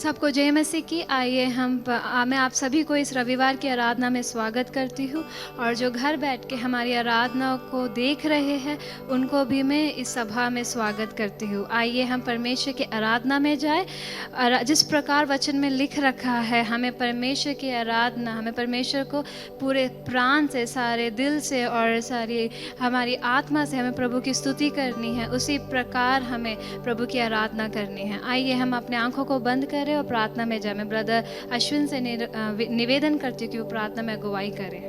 सबको जय मसीह की। आइए मैं आप सभी को इस रविवार की आराधना में स्वागत करती हूँ, और जो घर बैठ के हमारी आराधना को देख रहे हैं उनको भी मैं इस सभा में स्वागत करती हूँ। आइए हम परमेश्वर की आराधना में जाए। जिस प्रकार वचन में लिख रखा है, हमें परमेश्वर की आराधना, हमें परमेश्वर को पूरे प्राण से, सारे दिल से और सारी हमारी आत्मा से हमें प्रभु की स्तुति करनी है। उसी प्रकार हमें प्रभु की आराधना करनी है। आइए हम अपने आंखों को बंद करें और प्रार्थना में जाए। मैं ब्रदर अश्विन से निवेदन करती हूँ कि वो प्रार्थना में अगुवाई करें।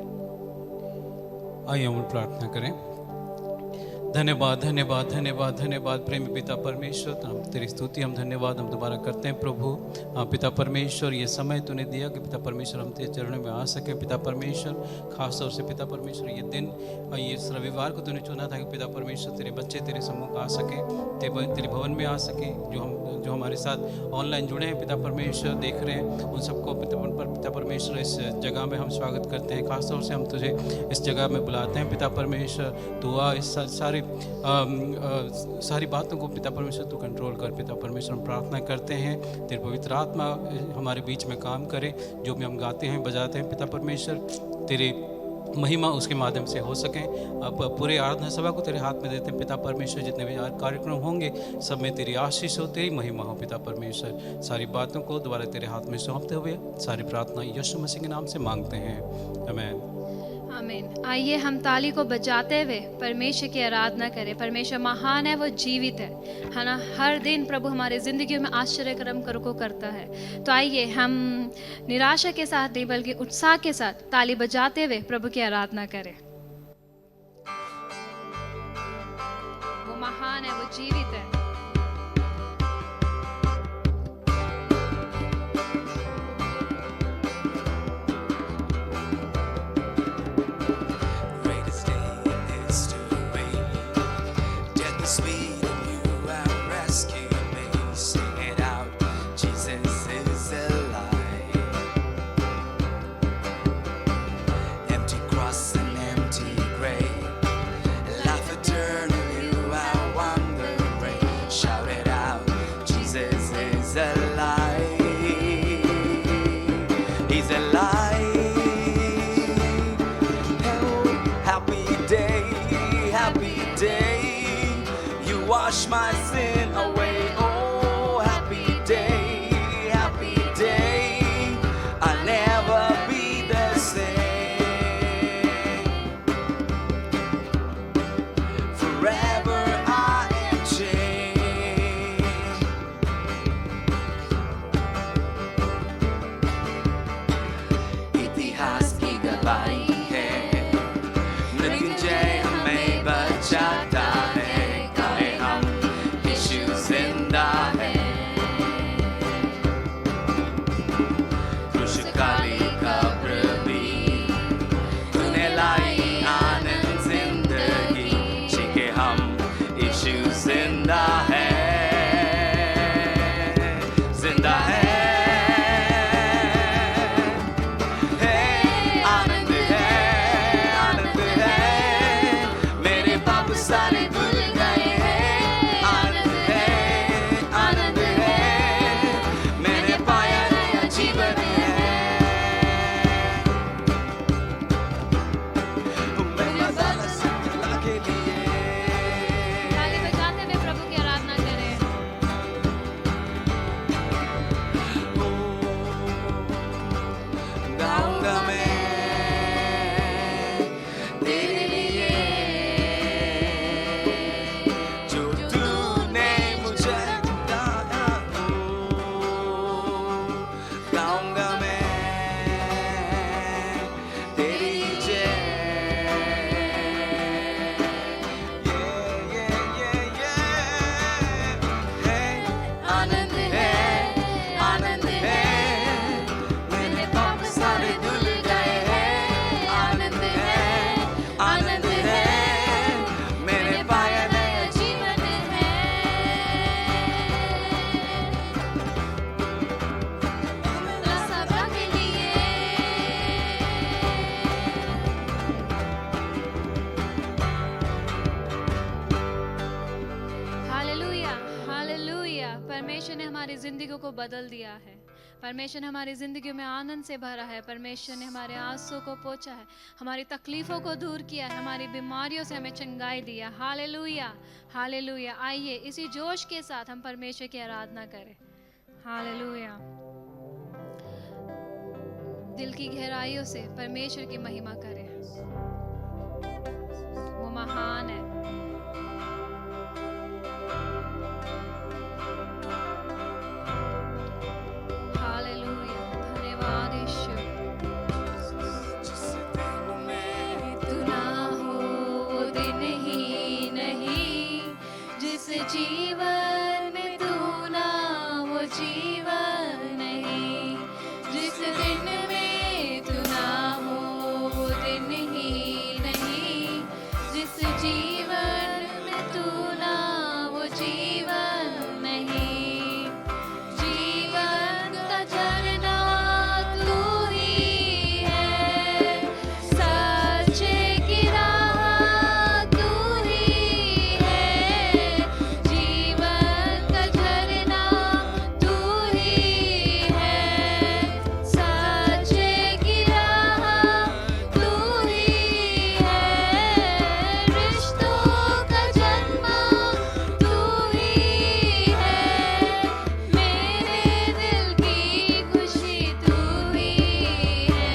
आइए हम प्रार्थना करें। धन्यवाद धन्यवाद धन्यवाद धन्यवाद प्रेमी पिता परमेश्वर, हम तेरी स्तुति, हम धन्यवाद हम दोबारा करते हैं प्रभु। पिता परमेश्वर, ये समय तूने दिया कि पिता परमेश्वर हम तेरे चरणों में आ सके। पिता परमेश्वर, खास तौर से पिता परमेश्वर ये दिन, ये इस रविवार को तूने चुना था कि पिता परमेश्वर तेरे बच्चे तेरे सम्मुख आ सके, तेरे भवन में आ सके। जो हमारे साथ ऑनलाइन जुड़े हैं पिता परमेश्वर, देख रहे हैं, उन सबको पिता परमेश्वर इस जगह में हम स्वागत करते हैं। खास तौर से हम तुझे इस जगह में बुलाते हैं पिता परमेश्वर। तू आ, इस सारी बातों को पिता परमेश्वर तू कंट्रोल कर। पिता परमेश्वर, हम प्रार्थना करते हैं तेरे पवित्र आत्मा हमारे बीच में काम करे। जो भी हम गाते हैं बजाते हैं पिता परमेश्वर, तेरे महिमा उसके माध्यम से हो सकें। अब पूरे आराधना सभा को तेरे हाथ में देते हैं पिता परमेश्वर। जितने भी कार्यक्रम होंगे सब में तेरी आशीष हो, तेरी महिमा हो पिता परमेश्वर। सारी बातों को दोबारा तेरे हाथ में सौंपते हुए सारी प्रार्थना यीशु मसीह के नाम से मांगते हैं, आमीन आमीन। आइए हम ताली को बजाते हुए परमेश्वर की आराधना करें। परमेश्वर महान है, वो जीवित है ना। हर दिन प्रभु हमारे जिंदगी में आश्चर्य कर्म को करता है। तो आइए हम निराशा के साथ नहीं बल्कि उत्साह के साथ ताली बजाते हुए प्रभु की आराधना करें। वो महान है, वो जीवित है। Wash my sin away. Oh, happy day. I'll never be the same. Forever I am changed. इतिहास की गवाही है, मृत्युंजय हमें बचाता है। परमेश्वर ने हमारी जिंदगी को बदल दिया है। परमेश्वर ने हमारी ज़िंदगी में आनंद से भरा है। परमेश्वर ने हमारे आंसू को पोंछा है, हमारी तकलीफ़ों को दूर किया है, हमारी बीमारियों से हमें चंगाई दिया। Hallelujah, hallelujah. आइए इसी जोश के साथ हम परमेश्वर की आराधना करें। हालेलुया। दिल की गहराइयों से परमेश्वर की महिमा करें, वो महान है। हालेलुया, धन्यवाद यीशु। तू ना हो वो दिन ही नहीं, जिस जीवन में तू ना वो जीवन नहीं, जिस दिन में तू ना हो वो दिन ही नहीं, जिस जीवन में तू ना वो जीवन नहीं। जीवन का झरना तू ही है, सच्चे की राह तू ही है। जीवन का झरना तू ही है, सच्चे की राह तू ही है। रिश्तों का जन्मा तू ही है, मेरे दिल की खुशी तू ही है।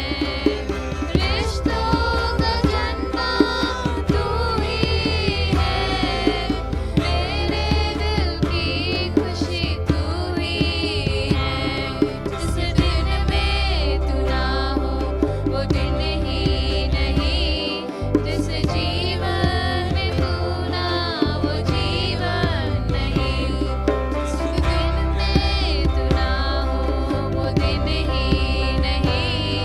रिश्तों का जन्मा तू ही है, मेरे दिल की खुशी तू ही है। जिस दिन में तू ना हो वो दिन ही नहीं, जिस जीवन में तू ना वो जीवन नहीं। जिस दिन में तू ना हो वो दिन ही नहीं,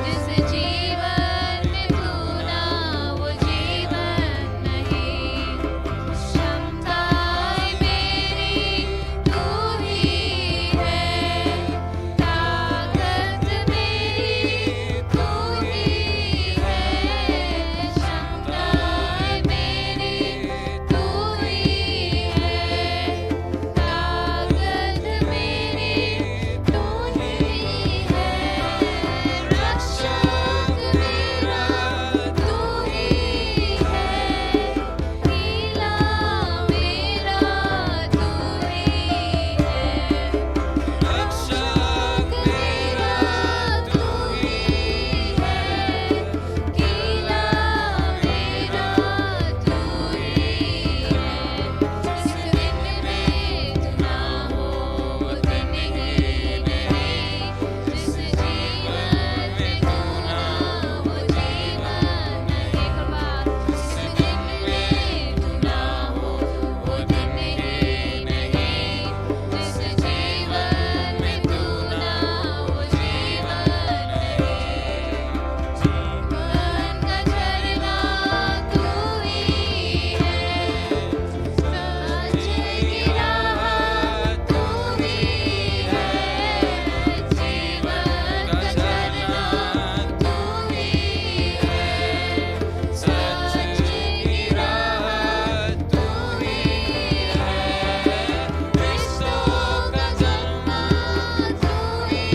जिस जीवन में तू ना वो जीवन नहीं। क्षमताएं मेरी तू ही है, ताकत मेरी तू ही है। क्षमताएं मेरी तू ही है, ताकत मेरी तू ही है। रक्षक मेरा तू ही है, हीला मेरा तू ही है। रक्षक मेरा तू ही है, हीला मेरा तू ही है। जिस दिन में तू ना हो वो दिन ही नहीं, जिस जीवन में तू ना वो जीवन नहीं। एक बार, जिस दिन में तू ना हो वो दिन ही नहीं, जिस जीवन में तू ना वो जीवन नहीं। जीवन का झरना तू ही है, सच्चे की राह तू ही है। जीवन का झरना तू ही है, सच्चे की राह तू ही है। रिश्तों का जन्मा तू ही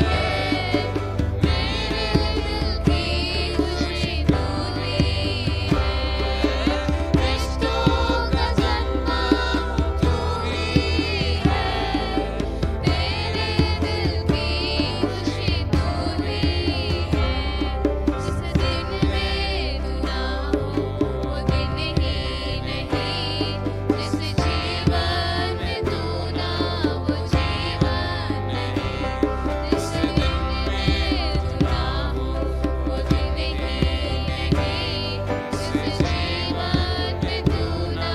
है, मेरे दिल की खुशी तू ही है। रिश्तों का जन्मा तू ही है, मेरे दिल की खुशी तू ही है। जिस दिन में तू ना हो वो दिन ही नहीं, जिस जीवन में तू ना वो जीवन नहीं। जिस दिन में तू ना हो वो दिन ही नहीं, जिस जीवन में तू ना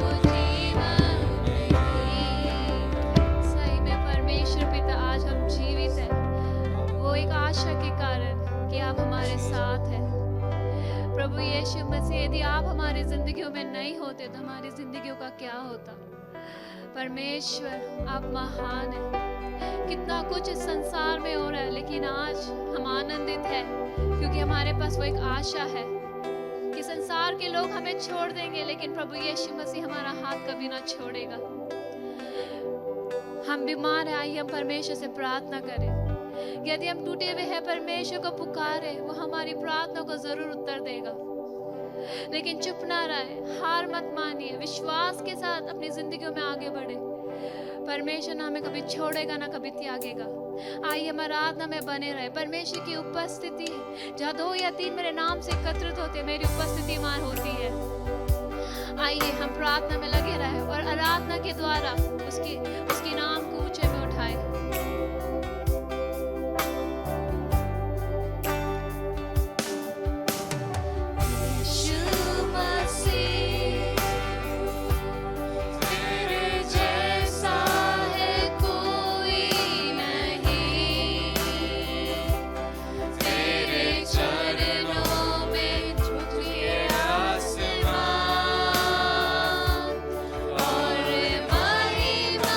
वो जीवन नहीं। सही में परमेश्वर पिता, आज हम जीवित हैं वो एक आशा के कारण कि आप हमारे साथ हैं। प्रभु यीशु मसीह, यदि आप हमारी जिंदगियों में नहीं होते तो हमारी जिंदगियों का क्या होता। परमेश्वर आप महान हैं। कितना कुछ इस संसार में हो रहा है, लेकिन आज हम आनंदित हैं क्योंकि हमारे पास वो एक आशा है कि संसार के लोग हमें छोड़ देंगे, लेकिन प्रभु यीशु मसीह हमारा हाथ कभी ना छोड़ेगा। हम बीमार हैं, आइए हम परमेश्वर से प्रार्थना करें। यदि हम टूटे हुए हैं, परमेश्वर को पुकारे, वो हमारी प्रार्थना को जरूर उत्तर देगा। लेकिन चुप ना रहे, हार मत मानिए, विश्वास के साथ अपनी जिंदगियों में आगे बढ़े। परमेश्वर ना हमें कभी छोड़ेगा, ना कभी त्यागेगा। आइए हम आराधना में बने रहे। परमेश्वर की उपस्थिति, जहाँ 2 या 3 मेरे नाम से एकत्रित होते, मेरी उपस्थिति वहाँ होती है। आइए हम प्रार्थना में लगे रहे और आराधना के द्वारा उसकी नाम को ऊंचे में उठाए। और महिमा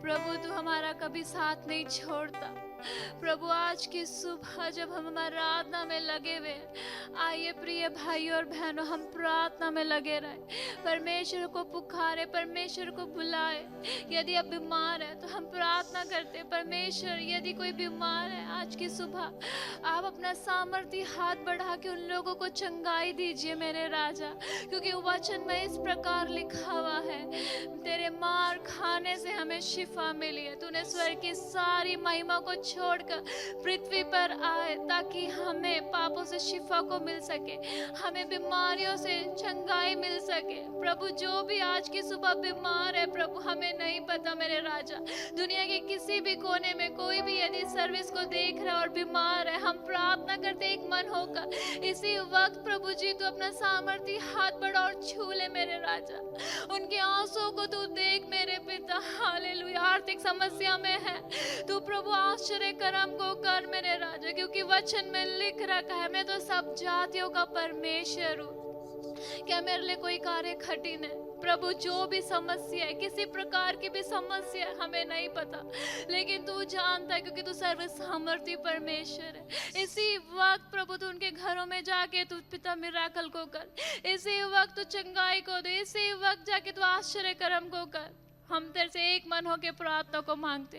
प्रभु तू हमारा कभी साथ नहीं छोड़ता। प्रभु आज की सुबह जब हम आराधना में लगे हुए हैं, आइए प्रिय भाइयों और बहनों, हम प्रार्थना में लगे रहे, परमेश्वर को पुकारे, परमेश्वर को बुलाए। यदि आप बीमार है तो हम प्रार्थना करते, परमेश्वर यदि कोई बीमार है आज की सुबह आप अपना सामर्थ्य हाथ बढ़ा के उन लोगों को चंगाई दीजिए मेरे राजा, क्योंकि वचन में इस प्रकार लिखा हुआ है, तेरे मार खाने से हमें शिफा मिली है। तूने स्वर्ग की सारी महिमा को छोड़कर पृथ्वी पर आए ताकि हमें पापों से शिफा को मिल सके, हमें बीमारियों से चंगाई मिल सके। प्रभु जो भी आज की सुबह बीमार है प्रभु, हमें नहीं पता मेरे राजा, दुनिया के किसी भी कोने में कोई भी यदि सर्विस को देख रहा है और बीमार है, हम प्रार्थना करते एक मन होकर इसी वक्त प्रभु जी तू अपना सामर्थ्य हाथ बढ़ा और छू ले मेरे राजा, उनके आंसुओं को तू देख मेरे पिता। हालेलुया। आर्थिक समस्या में है तू प्रभु आश्चर्य कर्म को कर मेरे राजा, क्योंकि वचन में लिख रखा है मैं तो सब जातियों का परमेश्वर हूँ। क्या मेरे लिए कोई कार्य कठिन है प्रभु? जो भी समस्या है, किसी प्रकार की भी समस्या है, हमें नहीं पता, लेकिन तू जानता है क्योंकि तू सर्व सामर्थ्य परमेश्वर है। इसी वक्त प्रभु तू उनके घरों में जाके तू पिता मिराकल को कर, इसी वक्त तू चंगाई को दे, इसी वक्त जाके तू आश्चर्य कर्म को कर। हम तेरे से एक मन होकर प्रार्थना को मांगते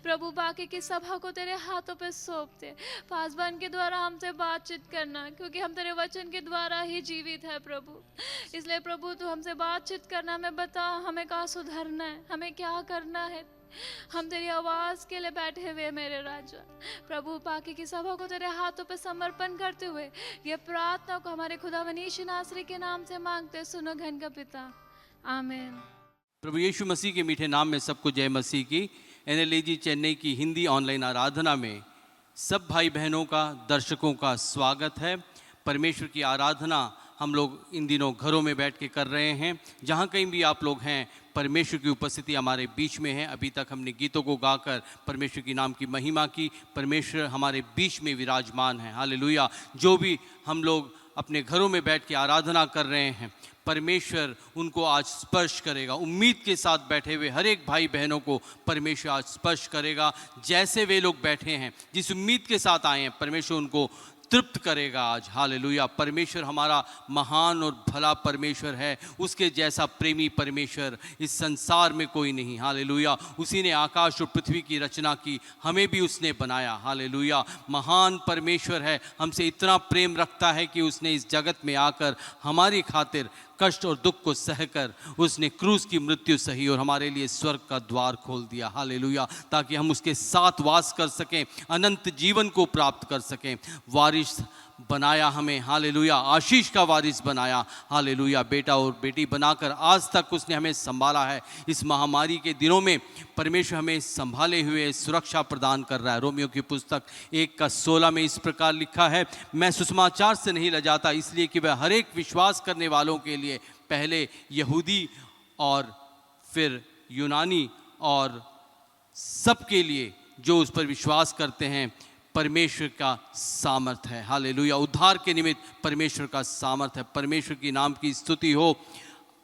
प्रभु, बाकी की सभा को तेरे हाथों पे सौंपते, पासवान के द्वारा हमसे बातचीत करना, क्योंकि हम तेरे वचन के द्वारा ही जीवित है प्रभु। इसलिए प्रभु तू हमसे बातचीत करना, हमें बता हमें कहाँ सुधरना है, हमें क्या करना है। हम तेरी आवाज के लिए बैठे हुए मेरे राजा। प्रभु बाकी की सभा को तेरे हाथों पे समर्पण करते हुए ये प्रार्थना को हमारे खुदावन यीशु नासरी के नाम से मांगते, सुनो घन का पिता, आमीन। प्रभु यीशु मसीह के मीठे नाम में सबको जय मसीह की। NLAG चेन्नई की हिंदी ऑनलाइन आराधना में सब भाई बहनों का, दर्शकों का स्वागत है। परमेश्वर की आराधना हम लोग इन दिनों घरों में बैठ के कर रहे हैं। जहाँ कहीं भी आप लोग हैं, परमेश्वर की उपस्थिति हमारे बीच में है। अभी तक हमने गीतों को गाकर परमेश्वर की नाम की महिमा की। परमेश्वर हमारे बीच में विराजमान है। हालेलुया। जो भी हम लोग अपने घरों में बैठ के आराधना कर रहे हैं, परमेश्वर उनको आज स्पर्श करेगा। उम्मीद के साथ बैठे हुए हर एक भाई बहनों को परमेश्वर आज स्पर्श करेगा। जैसे वे लोग बैठे हैं, जिस उम्मीद के साथ आए हैं, परमेश्वर उनको तृप्त करेगा आज। हालेलुया। परमेश्वर हमारा महान और भला परमेश्वर है। उसके जैसा प्रेमी परमेश्वर इस संसार में कोई नहीं। हालेलुया। उसी ने आकाश और पृथ्वी की रचना की, हमें भी उसने बनाया। हालेलुया। महान परमेश्वर है, हमसे इतना प्रेम रखता है कि उसने इस जगत में आकर हमारी खातिर कष्ट और दुख को सहकर उसने क्रूस की मृत्यु सही और हमारे लिए स्वर्ग का द्वार खोल दिया। हालेलुया। ताकि हम उसके साथ वास कर सकें, अनंत जीवन को प्राप्त कर सकें। वारिस बनाया हमें। हालेलुया। आशीष का वारिस बनाया। हालेलुया। बेटा और बेटी बनाकर आज तक उसने हमें संभाला है। इस महामारी के दिनों में परमेश्वर हमें संभाले हुए सुरक्षा प्रदान कर रहा है। रोमियो की पुस्तक 1:16 में इस प्रकार लिखा है, मैं सुसमाचार से नहीं लजाता, इसलिए कि वह हर एक विश्वास करने वालों के लिए पहले यहूदी और फिर यूनानी और सबके लिए जो उस पर विश्वास करते हैं परमेश्वर का सामर्थ है। हालेलुया। उद्धार के निमित्त परमेश्वर का सामर्थ है। परमेश्वर की नाम की स्तुति हो।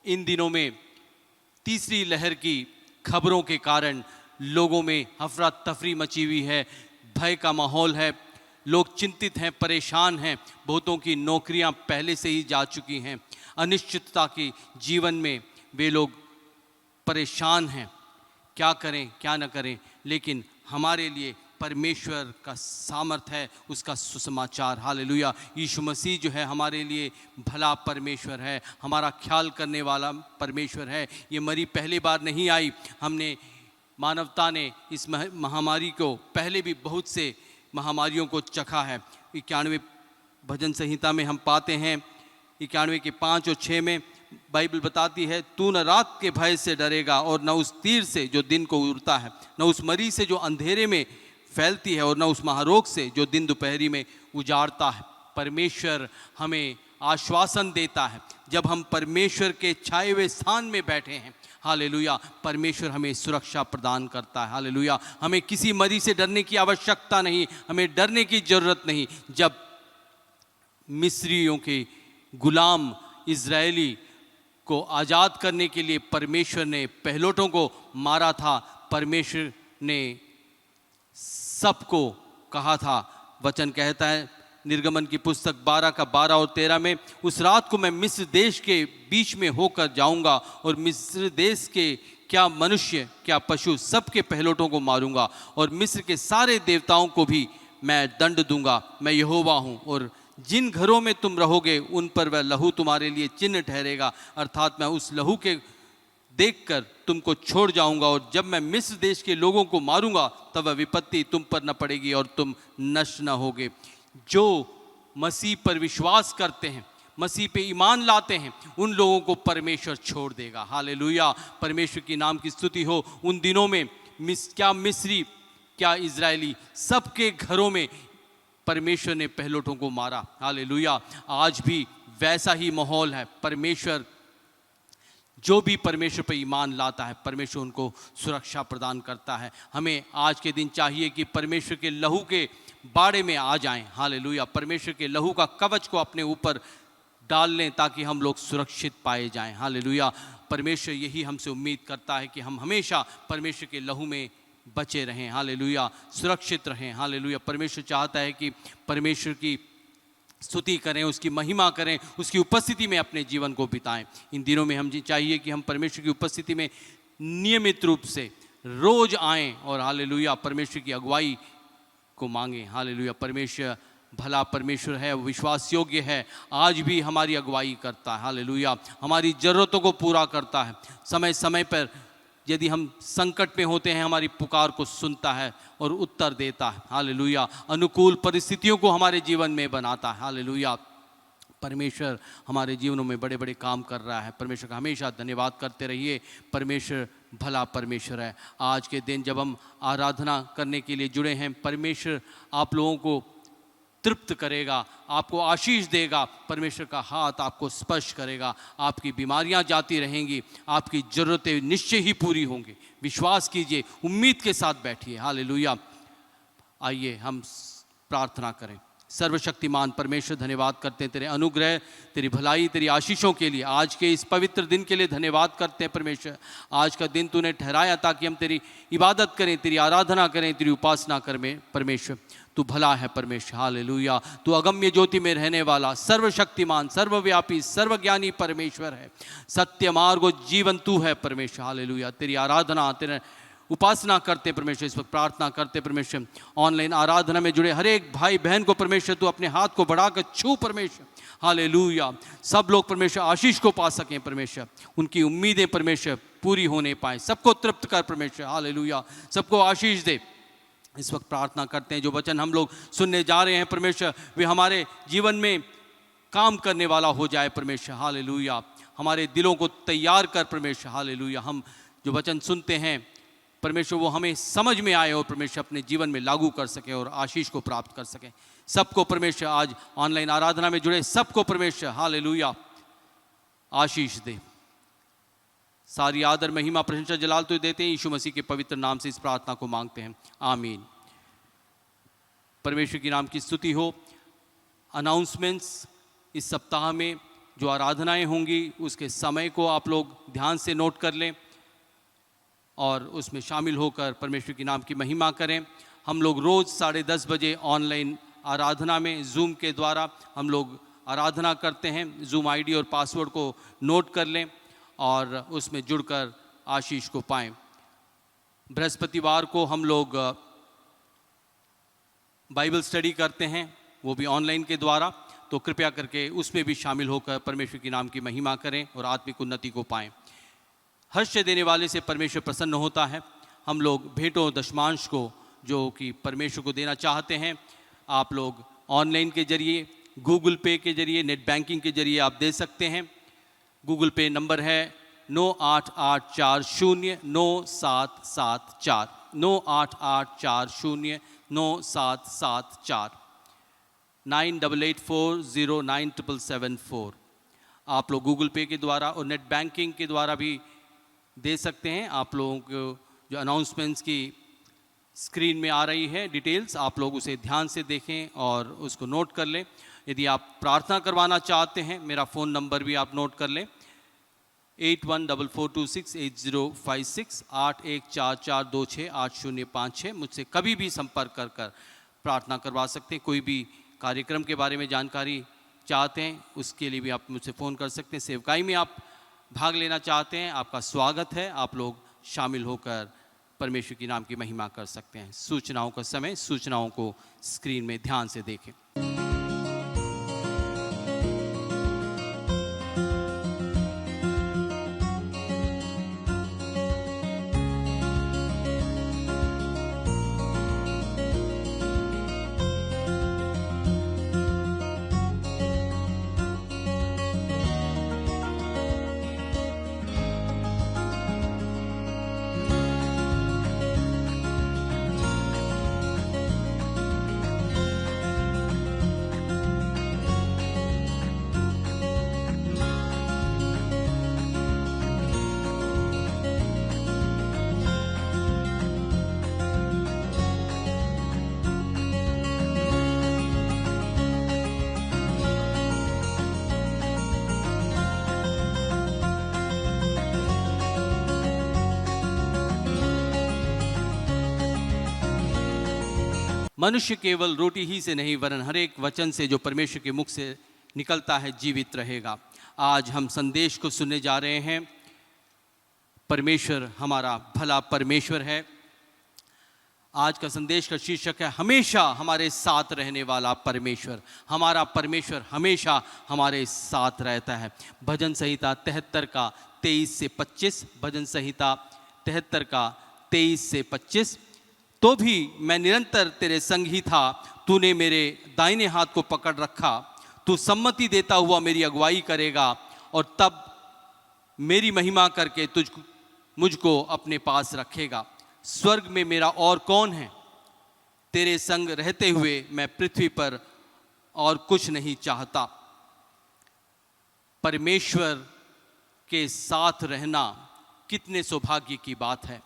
इन दिनों में तीसरी लहर की खबरों के कारण लोगों में अफरा तफरी मची हुई है, भय का माहौल है, लोग चिंतित हैं, परेशान हैं। बहुतों की नौकरियां पहले से ही जा चुकी हैं। अनिश्चितता की जीवन में वे लोग परेशान हैं, क्या करें क्या न करें। लेकिन हमारे लिए परमेश्वर का सामर्थ है, उसका सुसमाचार। हालेलुया। यीशु मसीह जो है हमारे लिए भला परमेश्वर है, हमारा ख्याल करने वाला परमेश्वर है। ये मरी पहली बार नहीं आई। हमने मानवता ने इस महामारी को पहले भी बहुत से महामारियों को चखा है। 91 भजन संहिता में हम पाते हैं, 91 के 5 और 6 में बाइबल बताती है, तू न रात के भय से डरेगा और न उस तीर से जो दिन को उड़ता है, न उस मरी से जो अंधेरे में फैलती है और न उस महारोग से जो दिन दोपहरी में उजाड़ता है। परमेश्वर हमें आश्वासन देता है जब हम परमेश्वर के छाए हुए स्थान में बैठे हैं। हालेलुया। परमेश्वर हमें सुरक्षा प्रदान करता है। हालेलुया। हमें किसी मरी से डरने की आवश्यकता नहीं, हमें डरने की जरूरत नहीं। जब मिस्रियों के गुलाम इजरायली को आज़ाद करने के लिए परमेश्वर ने पहलोटों को मारा था, परमेश्वर ने सबको कहा था। वचन कहता है निर्गमन की पुस्तक 12 का 12 और 13 में, उस रात को मैं मिस्र देश के बीच में होकर जाऊंगा और मिस्र देश के क्या मनुष्य क्या पशु सबके पहलोटों को मारूंगा और मिस्र के सारे देवताओं को भी मैं दंड दूंगा। मैं यहोवा हूँ और जिन घरों में तुम रहोगे उन पर वह लहू तुम्हारे लिए चिन्ह ठहरेगा, अर्थात मैं उस लहू के देखकर तुमको छोड़ जाऊंगा और जब मैं मिस्र देश के लोगों को मारूंगा तब वह विपत्ति तुम पर न पड़ेगी और तुम नष्ट न होगे। जो मसीह पर विश्वास करते हैं, मसीह पे ईमान लाते हैं, उन लोगों को परमेश्वर छोड़ देगा। हालेलुया, परमेश्वर की नाम की स्तुति हो। उन दिनों में क्या मिस्री क्या इजरायली सबके घरों में परमेश्वर ने पहलोटों को मारा। हालेलुया, आज भी वैसा ही माहौल है। परमेश्वर जो भी परमेश्वर पर ईमान लाता है परमेश्वर उनको सुरक्षा प्रदान करता है। हमें आज के दिन चाहिए कि परमेश्वर के लहू के बाड़े में आ जाएं। हालेलुया, परमेश्वर के लहू का कवच को अपने ऊपर डाल लें ताकि हम लोग सुरक्षित पाए जाएं। हालेलुया, परमेश्वर यही हमसे उम्मीद करता है कि हम हमेशा परमेश्वर के लहू में बचे रहें। हालेलुया, सुरक्षित रहें। हालेलुया, परमेश्वर चाहता है कि परमेश्वर की स्तुति करें, उसकी महिमा करें, उसकी उपस्थिति में अपने जीवन को बिताएं। इन दिनों में हम चाहिए कि हम परमेश्वर की उपस्थिति में नियमित रूप से रोज आएं और हालेलुया परमेश्वर की अगुवाई को मांगें। हालेलुया, परमेश्वर भला परमेश्वर है, वो विश्वास योग्य है, आज भी हमारी अगुवाई करता है। हालेलुया, हमारी ज़रूरतों को पूरा करता है। समय समय पर यदि हम संकट में होते हैं हमारी पुकार को सुनता है और उत्तर देता है। हालेलुया, अनुकूल परिस्थितियों को हमारे जीवन में बनाता है। हालेलुया, परमेश्वर हमारे जीवनों में बड़े बड़े काम कर रहा है। परमेश्वर का हमेशा धन्यवाद करते रहिए। परमेश्वर भला परमेश्वर है। आज के दिन जब हम आराधना करने के लिए जुड़े हैं, परमेश्वर आप लोगों को तृप्त करेगा, आपको आशीष देगा। परमेश्वर का हाथ आपको स्पर्श करेगा, आपकी बीमारियां जाती रहेंगी, आपकी ज़रूरतें निश्चय ही पूरी होंगी। विश्वास कीजिए, उम्मीद के साथ बैठिए। हालेलुया, आइए हम प्रार्थना करें। सर्वशक्तिमान परमेश्वर, धन्यवाद करते हैं तेरे अनुग्रह, तेरी भलाई, तेरी आशीषों के लिए। आज के इस पवित्र दिन के लिए धन्यवाद करते हैं परमेश्वर। आज का दिन तूने ठहराया ताकि हम तेरी इबादत करें, तेरी आराधना करें, तेरी उपासना करें। परमेश्वर तू भला है परमेश्वर। हालेलुया, तू अगम्य ज्योति में रहने वाला, सर्वशक्तिमान, सर्वव्यापी, सर्वज्ञानी परमेश्वर है। सत्य मार्ग और जीवन तू है परमेश्वर। हालेलुया, तेरी आराधना, तेरे उपासना करते परमेश्वर। इस वक्त प्रार्थना करते परमेश्वर, ऑनलाइन आराधना में जुड़े हर एक भाई बहन को परमेश्वर तू अपने हाथ को बढ़ाकर छू परमेश्वर। हालेलुया, सब लोग परमेश्वर आशीष को पा सकें परमेश्वर, उनकी उम्मीदें परमेश्वर पूरी होने पाए। सबको तृप्त कर परमेश्वर। हालेलुया, सबको आशीष दे। इस वक्त प्रार्थना करते हैं जो वचन हम लोग सुनने जा रहे हैं परमेश्वर, वे हमारे जीवन में काम करने वाला हो जाए परमेश्वर। हालेलुया, हमारे दिलों को तैयार कर परमेश्वर। हालेलुया, हम जो वचन सुनते हैं परमेश्वर वो हमें समझ में आए और परमेश्वर अपने जीवन में लागू कर सके और आशीष को प्राप्त कर सके। सबको परमेश्वर आज ऑनलाइन आराधना में जुड़े सबको परमेश्वर हालेलुया आशीष दे। सारी आदर महिमा प्रशंसा जलाल तो देते हैं, यीशु मसीह के पवित्र नाम से इस प्रार्थना को मांगते हैं, आमीन। परमेश्वर के नाम की स्तुति हो। अनाउंसमेंट्स, इस सप्ताह में जो आराधनाएं होंगी उसके समय को आप लोग ध्यान से नोट कर लें और उसमें शामिल होकर परमेश्वर के नाम की महिमा करें। हम लोग रोज़ 10:30 बजे ऑनलाइन आराधना में जूम के द्वारा हम लोग आराधना करते हैं। जूम आईडी और पासवर्ड को नोट कर लें और उसमें जुड़कर आशीष को पाएं। बृहस्पतिवार को हम लोग बाइबल स्टडी करते हैं, वो भी ऑनलाइन के द्वारा, तो कृपया करके उसमें भी शामिल होकर परमेश्वर के नाम की महिमा करें और आत्मिक उन्नति को पाएं। हर्ष देने वाले से परमेश्वर प्रसन्न होता है। हम लोग भेंटों दशमांश को जो कि परमेश्वर को देना चाहते हैं, आप लोग ऑनलाइन के जरिए, गूगल पे के जरिए, नेट बैंकिंग के जरिए आप दे सकते हैं। गूगल पे नंबर है 9884099774 9884099774 9884097774। आप लोग गूगल पे के द्वारा और नेट बैंकिंग के द्वारा भी दे सकते हैं। आप लोगों को जो अनाउंसमेंट्स की स्क्रीन में आ रही है डिटेल्स, आप लोग उसे ध्यान से देखें और उसको नोट कर लें। यदि आप प्रार्थना करवाना चाहते हैं, मेरा फ़ोन नंबर भी आप नोट कर लें 8144268056 8144268056 मुझसे कभी भी संपर्क कर कर प्रार्थना करवा सकते हैं। कोई भी कार्यक्रम के बारे में जानकारी चाहते हैं उसके लिए भी आप मुझसे फ़ोन कर सकते हैं। सेवकाई में आप भाग लेना चाहते हैं, आपका स्वागत है। आप लोग शामिल होकर परमेश्वर की नाम की महिमा कर सकते हैं। सूचनाओं का समय, सूचनाओं को स्क्रीन में ध्यान से देखें। मनुष्य केवल रोटी ही से नहीं वरन हर एक वचन से जो परमेश्वर के मुख से निकलता है जीवित रहेगा। आज हम संदेश को सुनने जा रहे हैं। परमेश्वर हमारा भला परमेश्वर है। आज का संदेश का शीर्षक है हमेशा हमारे साथ रहने वाला परमेश्वर। हमारा परमेश्वर हमेशा हमारे साथ रहता है। भजन संहिता 73 का 23 से 25, भजन संहिता 73 का 23 से 25। तो भी मैं निरंतर तेरे संग ही था, तूने मेरे दाहिने हाथ को पकड़ रखा। तू सम्मति देता हुआ मेरी अगुवाई करेगा और तब मेरी महिमा करके मुझको अपने पास रखेगा। स्वर्ग में मेरा और कौन है? तेरे संग रहते हुए मैं पृथ्वी पर और कुछ नहीं चाहता। परमेश्वर के साथ रहना कितने सौभाग्य की बात है।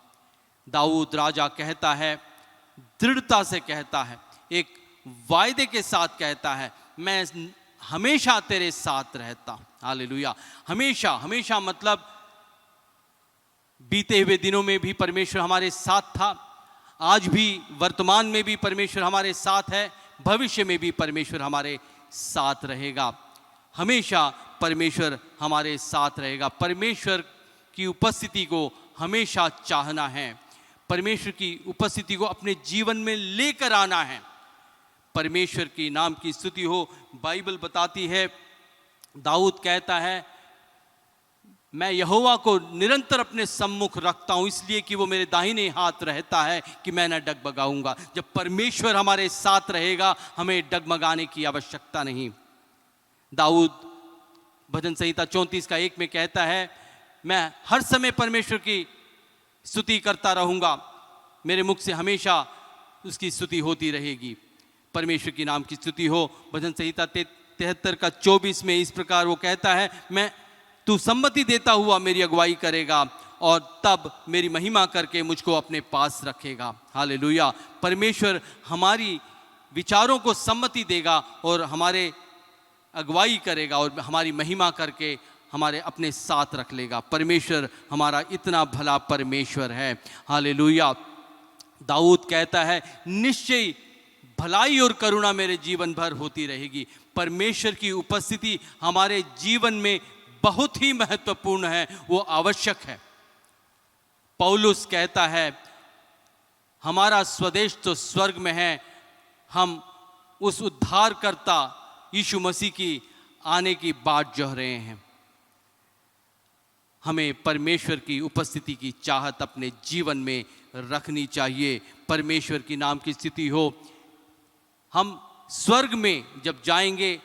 दाऊद राजा कहता है, दृढ़ता से कहता है, एक वायदे के साथ कहता है, मैं हमेशा तेरे साथ रहता हूं। हालेलुया। हमेशा, हमेशा मतलब बीते हुए दिनों में भी परमेश्वर हमारे साथ था, आज भी वर्तमान में भी परमेश्वर हमारे साथ है, भविष्य में भी परमेश्वर हमारे साथ रहेगा। हमेशा परमेश्वर हमारे साथ रहेगा। परमेश्वर की उपस्थिति को हमेशा चाहना है। परमेश्वर की उपस्थिति को अपने जीवन में लेकर आना है। परमेश्वर की नाम की स्तुति हो। बाइबल बताती है, दाऊद कहता है, मैं यहोवा को निरंतर अपने सम्मुख रखता हूं इसलिए कि वो मेरे दाहिने हाथ रहता है कि मैं न डगमगाऊंगा। जब परमेश्वर हमारे साथ रहेगा हमें डगमगाने की आवश्यकता नहीं। दाऊद भजन संहिता 34 का 1 में कहता है, मैं हर समय परमेश्वर की स्तुति करता रहूंगा, मेरे मुख से हमेशा उसकी स्तुति होती रहेगी। परमेश्वर की नाम की स्तुति हो। भजन संहिता 73 का 24 में इस प्रकार वो कहता है, मैं तू सम्मति देता हुआ मेरी अगुवाई करेगा और तब मेरी महिमा करके मुझको अपने पास रखेगा। हालेलुया। परमेश्वर हमारी विचारों को सम्मति देगा और हमारे अगुवाई करेगा और हमारी महिमा करके हमारे अपने साथ रख लेगा। परमेश्वर हमारा इतना भला परमेश्वर है। हालेलुया। दाऊद कहता है, निश्चय भलाई और करुणा मेरे जीवन भर होती रहेगी। परमेश्वर की उपस्थिति हमारे जीवन में बहुत ही महत्वपूर्ण है, वो आवश्यक है। पौलुस कहता है, हमारा स्वदेश तो स्वर्ग में है, हम उस उद्धारकर्ता यीशु मसीह की आने की बाट जोह रहे हैं। हमें परमेश्वर की उपस्थिति की चाहत अपने जीवन में रखनी चाहिए। परमेश्वर की नाम की स्तुति हो। हम स्वर्ग में जब जाएंगे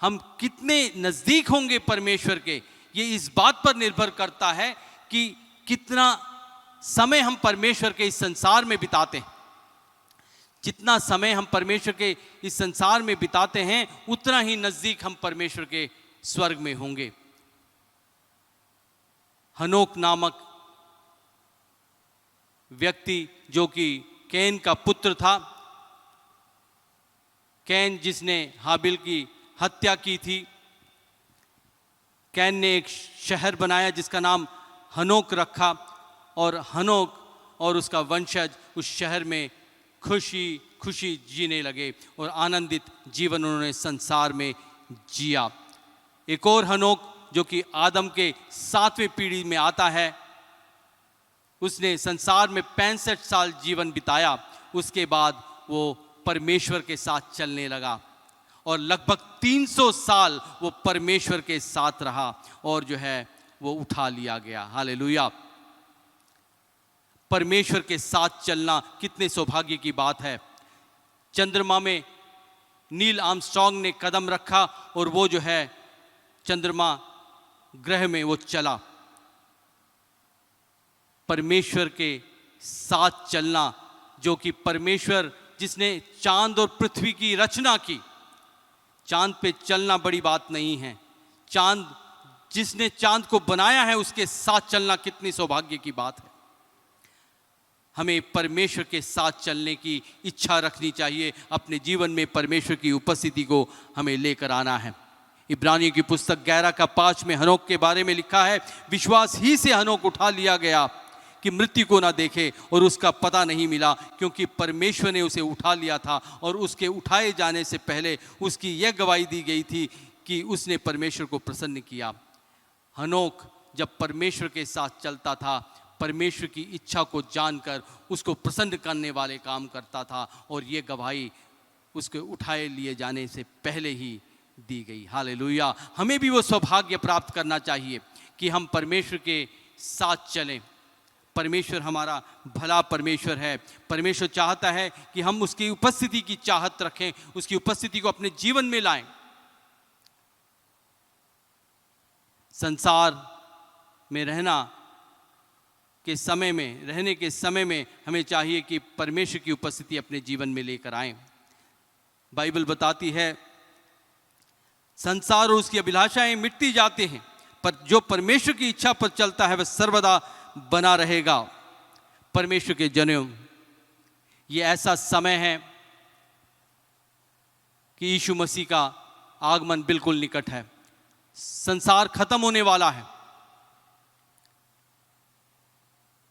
हम कितने नज़दीक होंगे परमेश्वर के, ये इस बात पर निर्भर करता है कि कितना समय हम परमेश्वर के इस संसार में बिताते हैं। जितना समय हम परमेश्वर के इस संसार में बिताते हैं उतना ही नज़दीक हम परमेश्वर के स्वर्ग में होंगे। हनोक नामक व्यक्ति जो कि कैन का पुत्र था, कैन जिसने हाबिल की हत्या की थी, कैन ने एक शहर बनाया जिसका नाम हनोक रखा, और हनोक और उसका वंशज उस शहर में खुशी खुशी जीने लगे और आनंदित जीवन उन्होंने संसार में जिया। एक और हनोक जो कि आदम के 7वें पीढ़ी में आता है, उसने संसार में 65 साल जीवन बिताया। उसके बाद वो परमेश्वर के साथ चलने लगा और लगभग 300 साल वो परमेश्वर के साथ रहा और जो है वो उठा लिया गया। हालेलुया। परमेश्वर के साथ चलना कितने सौभाग्य की बात है। चंद्रमा में नील आर्मस्ट्रांग ने कदम रखा और वो जो है चंद्रमा ग्रह में वो चला। परमेश्वर के साथ चलना, जो कि परमेश्वर जिसने चांद और पृथ्वी की रचना की, चांद पे चलना बड़ी बात नहीं है, चांद जिसने चांद को बनाया है उसके साथ चलना कितनी सौभाग्य की बात है। हमें परमेश्वर के साथ चलने की इच्छा रखनी चाहिए। अपने जीवन में परमेश्वर की उपस्थिति को हमें लेकर आना है। इब्रानियों की पुस्तक 11 का 5 में हनोक के बारे में लिखा है, विश्वास ही से हनोक उठा लिया गया कि मृत्यु को ना देखे और उसका पता नहीं मिला, क्योंकि परमेश्वर ने उसे उठा लिया था और उसके उठाए जाने से पहले उसकी यह गवाही दी गई थी कि उसने परमेश्वर को प्रसन्न किया। हनोक जब परमेश्वर के साथ चलता था, परमेश्वर की इच्छा को जानकर उसको प्रसन्न करने वाले काम करता था और ये गवाही उसके उठाए लिए जाने से पहले ही दी गई। हालेलुया। हमें भी वो सौभाग्य प्राप्त करना चाहिए कि हम परमेश्वर के साथ चलें। परमेश्वर हमारा भला परमेश्वर है। परमेश्वर चाहता है कि हम उसकी उपस्थिति की चाहत रखें, उसकी उपस्थिति को अपने जीवन में लाएं। संसार में रहने के समय में हमें चाहिए कि परमेश्वर की उपस्थिति अपने जीवन में लेकर आएं। बाइबल बताती है, संसार और उसकी अभिलाषाएं मिटती जाते हैं, पर जो परमेश्वर की इच्छा पर चलता है वह सर्वदा बना रहेगा। परमेश्वर के जनों, ये ऐसा समय है कि यीशु मसीह का आगमन बिल्कुल निकट है। संसार खत्म होने वाला है।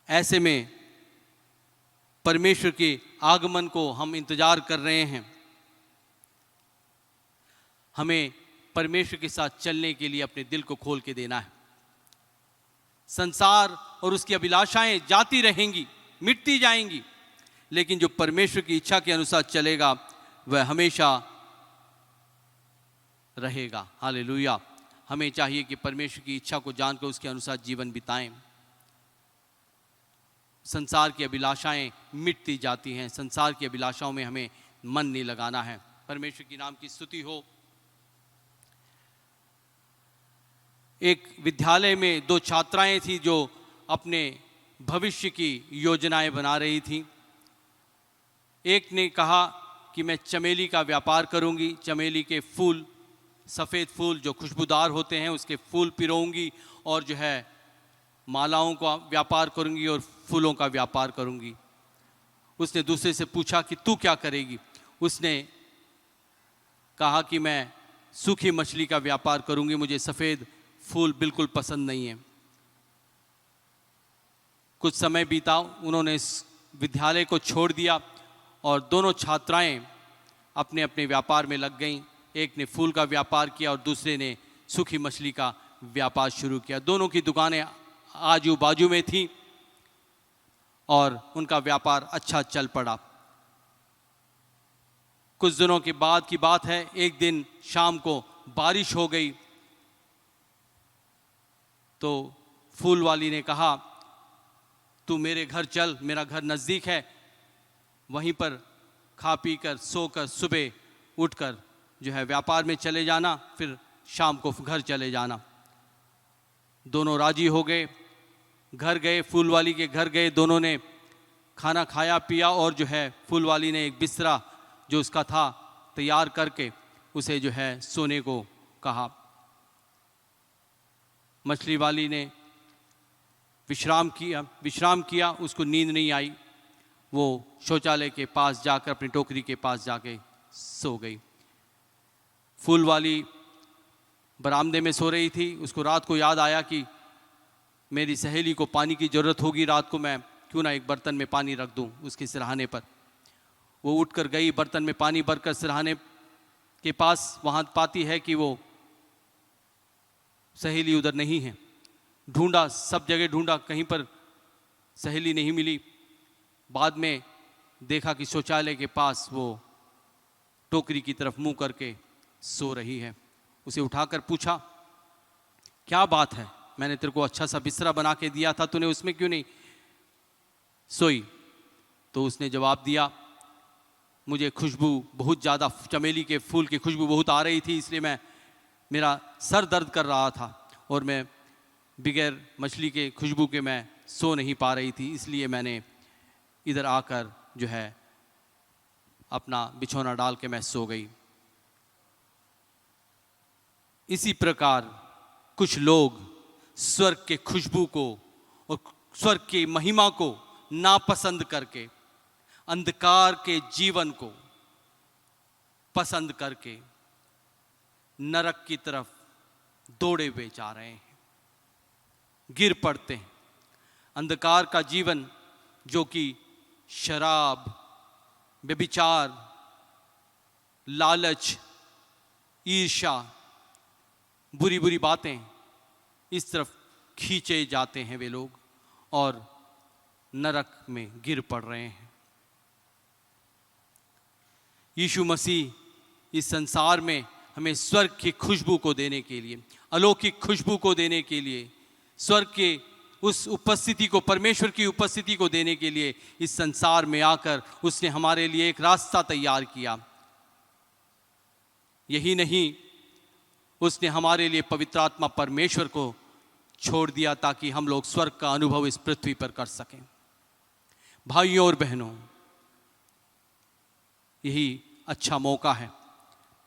ऐसे में परमेश्वर के आगमन को हम इंतजार कर रहे हैं। हमें परमेश्वर के साथ चलने के लिए अपने दिल को खोल के देना है। संसार और उसकी अभिलाषाएं जाती रहेंगी, मिटती जाएंगी, लेकिन जो परमेश्वर की इच्छा के अनुसार चलेगा वह हमेशा रहेगा। हालेलुया। हमें चाहिए कि परमेश्वर की इच्छा को जानकर उसके अनुसार जीवन बिताएं। संसार की अभिलाषाएं मिटती जाती हैं। संसार की अभिलाषाओं में हमें मन नहीं लगाना है। परमेश्वर की नाम की स्तुति हो। एक विद्यालय में 2 छात्राएं थी जो अपने भविष्य की योजनाएं बना रही थीं। एक ने कहा कि मैं चमेली का व्यापार करूंगी, चमेली के फूल, सफ़ेद फूल जो खुशबूदार होते हैं उसके फूल पिरोऊंगी और जो है मालाओं का व्यापार करूंगी और फूलों का व्यापार करूंगी। उसने दूसरे से पूछा कि तू क्या करेगी? उसने कहा कि मैं सूखी मछली का व्यापार करूंगी, मुझे सफ़ेद फूल बिल्कुल पसंद नहीं है। कुछ समय बीता, उन्होंने इस विद्यालय को छोड़ दिया और दोनों छात्राएं अपने अपने व्यापार में लग गईं। एक ने फूल का व्यापार किया और दूसरे ने सूखी मछली का व्यापार शुरू किया। दोनों की दुकानें आजू बाजू में थी और उनका व्यापार अच्छा चल पड़ा। कुछ दिनों के बाद की बात है, एक दिन शाम को बारिश हो गई तो फूल वाली ने कहा, तू मेरे घर चल, मेरा घर नज़दीक है, वहीं पर खा पी कर सो कर सुबह उठकर जो है व्यापार में चले जाना, फिर शाम को घर चले जाना। दोनों राजी हो गए, घर गए, फूल वाली के घर गए। दोनों ने खाना खाया पिया और जो है फूल वाली ने एक बिस्तरा जो उसका था तैयार करके उसे जो है सोने को कहा। मछली वाली ने विश्राम किया, उसको नींद नहीं आई। वो शौचालय के पास जाकर, अपनी टोकरी के पास जाके सो गई। फूल वाली बरामदे में सो रही थी। उसको रात को याद आया कि मेरी सहेली को पानी की ज़रूरत होगी रात को, मैं क्यों ना एक बर्तन में पानी रख दूं उसके सिरहाने पर। वो उठकर गई, बर्तन में पानी भरकर सिरहाने के पास, वहाँ पाती है कि वो सहेली उधर नहीं है। ढूंढा, सब जगह ढूंढा, कहीं पर सहेली नहीं मिली। बाद में देखा कि शौचालय के पास वो टोकरी की तरफ मुंह करके सो रही है। उसे उठाकर पूछा, क्या बात है, मैंने तेरे को अच्छा सा बिस्तरा बना के दिया था, तूने उसमें क्यों नहीं सोई? तो उसने जवाब दिया, मुझे खुशबू बहुत ज़्यादा, चमेली के फूल की खुशबू बहुत आ रही थी, इसलिए मेरा सर दर्द कर रहा था और मैं बगैर मछली के खुशबू के मैं सो नहीं पा रही थी, इसलिए मैंने इधर आकर जो है अपना बिछौना डाल के मैं सो गई। इसी प्रकार कुछ लोग स्वर्ग के खुशबू को और स्वर्ग की महिमा को नापसंद करके, अंधकार के जीवन को पसंद करके नरक की तरफ दौड़े हुए जा रहे हैं, गिर पड़ते हैं। अंधकार का जीवन जो कि शराब, व्यभिचार, लालच, ईर्ष्या, बुरी बुरी बातें, इस तरफ खींचे जाते हैं वे लोग और नरक में गिर पड़ रहे हैं। यीशु मसीह इस संसार में हमें स्वर्ग की खुशबू को देने के लिए, अलौकिक खुशबू को देने के लिए, स्वर्ग के उस उपस्थिति को, परमेश्वर की उपस्थिति को देने के लिए इस संसार में आकर उसने हमारे लिए एक रास्ता तैयार किया। यही नहीं, उसने हमारे लिए पवित्र आत्मा परमेश्वर को छोड़ दिया ताकि हम लोग स्वर्ग का अनुभव इस पृथ्वी पर कर सकें। भाइयों और बहनों, यही अच्छा मौका है,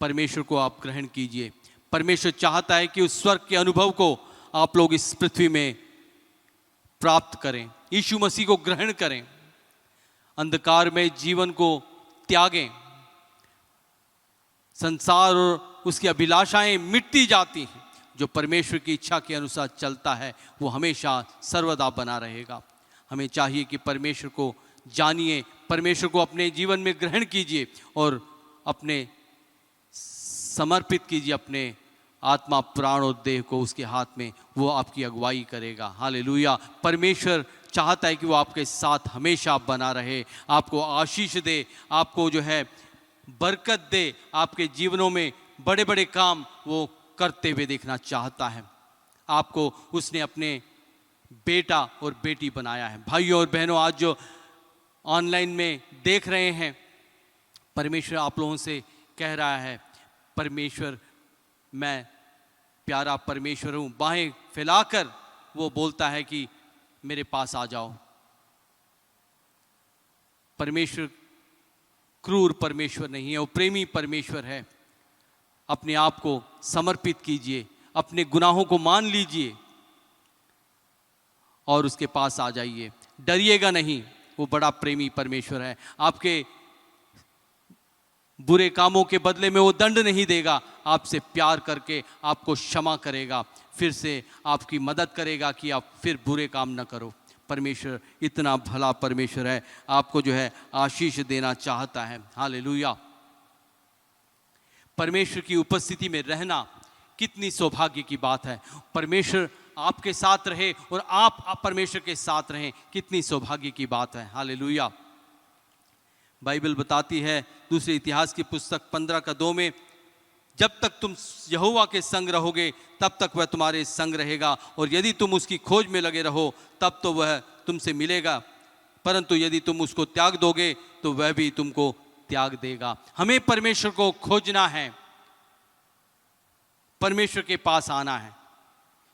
परमेश्वर को आप ग्रहण कीजिए। परमेश्वर चाहता है कि उस स्वर्ग के अनुभव को आप लोग इस पृथ्वी में प्राप्त करें, यीशु मसीह को ग्रहण करें, अंधकार में जीवन को त्यागें। संसार और उसकी अभिलाषाएं मिटती जाती हैं, जो परमेश्वर की इच्छा के अनुसार चलता है वो हमेशा सर्वदा बना रहेगा। हमें चाहिए कि परमेश्वर को जानिए, परमेश्वर को अपने जीवन में ग्रहण कीजिए और अपने समर्पित कीजिए अपने आत्मा, प्राण और देह को उसके हाथ में। वो आपकी अगुवाई करेगा। हालेलुया। परमेश्वर चाहता है कि वो आपके साथ हमेशा बना रहे, आपको आशीष दे, आपको जो है बरकत दे, आपके जीवनों में बड़े बड़े काम वो करते हुए देखना चाहता है। आपको उसने अपने बेटा और बेटी बनाया है। भाइयों और बहनों, आज जो ऑनलाइन में देख रहे हैं, परमेश्वर आप लोगों से कह रहा है, परमेश्वर, मैं प्यारा परमेश्वर हूँ। बाहें फैलाकर वो बोलता है कि मेरे पास आ जाओ। परमेश्वर क्रूर परमेश्वर नहीं है, वो प्रेमी परमेश्वर है। अपने आप को समर्पित कीजिए, अपने गुनाहों को मान लीजिए और उसके पास आ जाइए। डरिएगा नहीं, वो बड़ा प्रेमी परमेश्वर है। आपके बुरे कामों के बदले में वो दंड नहीं देगा, आपसे प्यार करके आपको क्षमा करेगा, फिर से आपकी मदद करेगा कि आप फिर बुरे काम न करो। परमेश्वर इतना भला परमेश्वर है, आपको जो है आशीष देना चाहता है। हालेलुया। परमेश्वर की उपस्थिति में रहना कितनी सौभाग्य की बात है। परमेश्वर आपके साथ रहे और आप परमेश्वर के साथ रहें, कितनी सौभाग्य की बात है। हालेलुया। बाइबल बताती है दूसरे इतिहास की पुस्तक 15:2 में, जब तक तुम यहोवा के संग रहोगे तब तक वह तुम्हारे संग रहेगा, और यदि तुम उसकी खोज में लगे रहो तब तो वह तुमसे मिलेगा, परंतु यदि तुम उसको त्याग दोगे तो वह भी तुमको त्याग देगा। हमें परमेश्वर को खोजना है, परमेश्वर के पास आना है।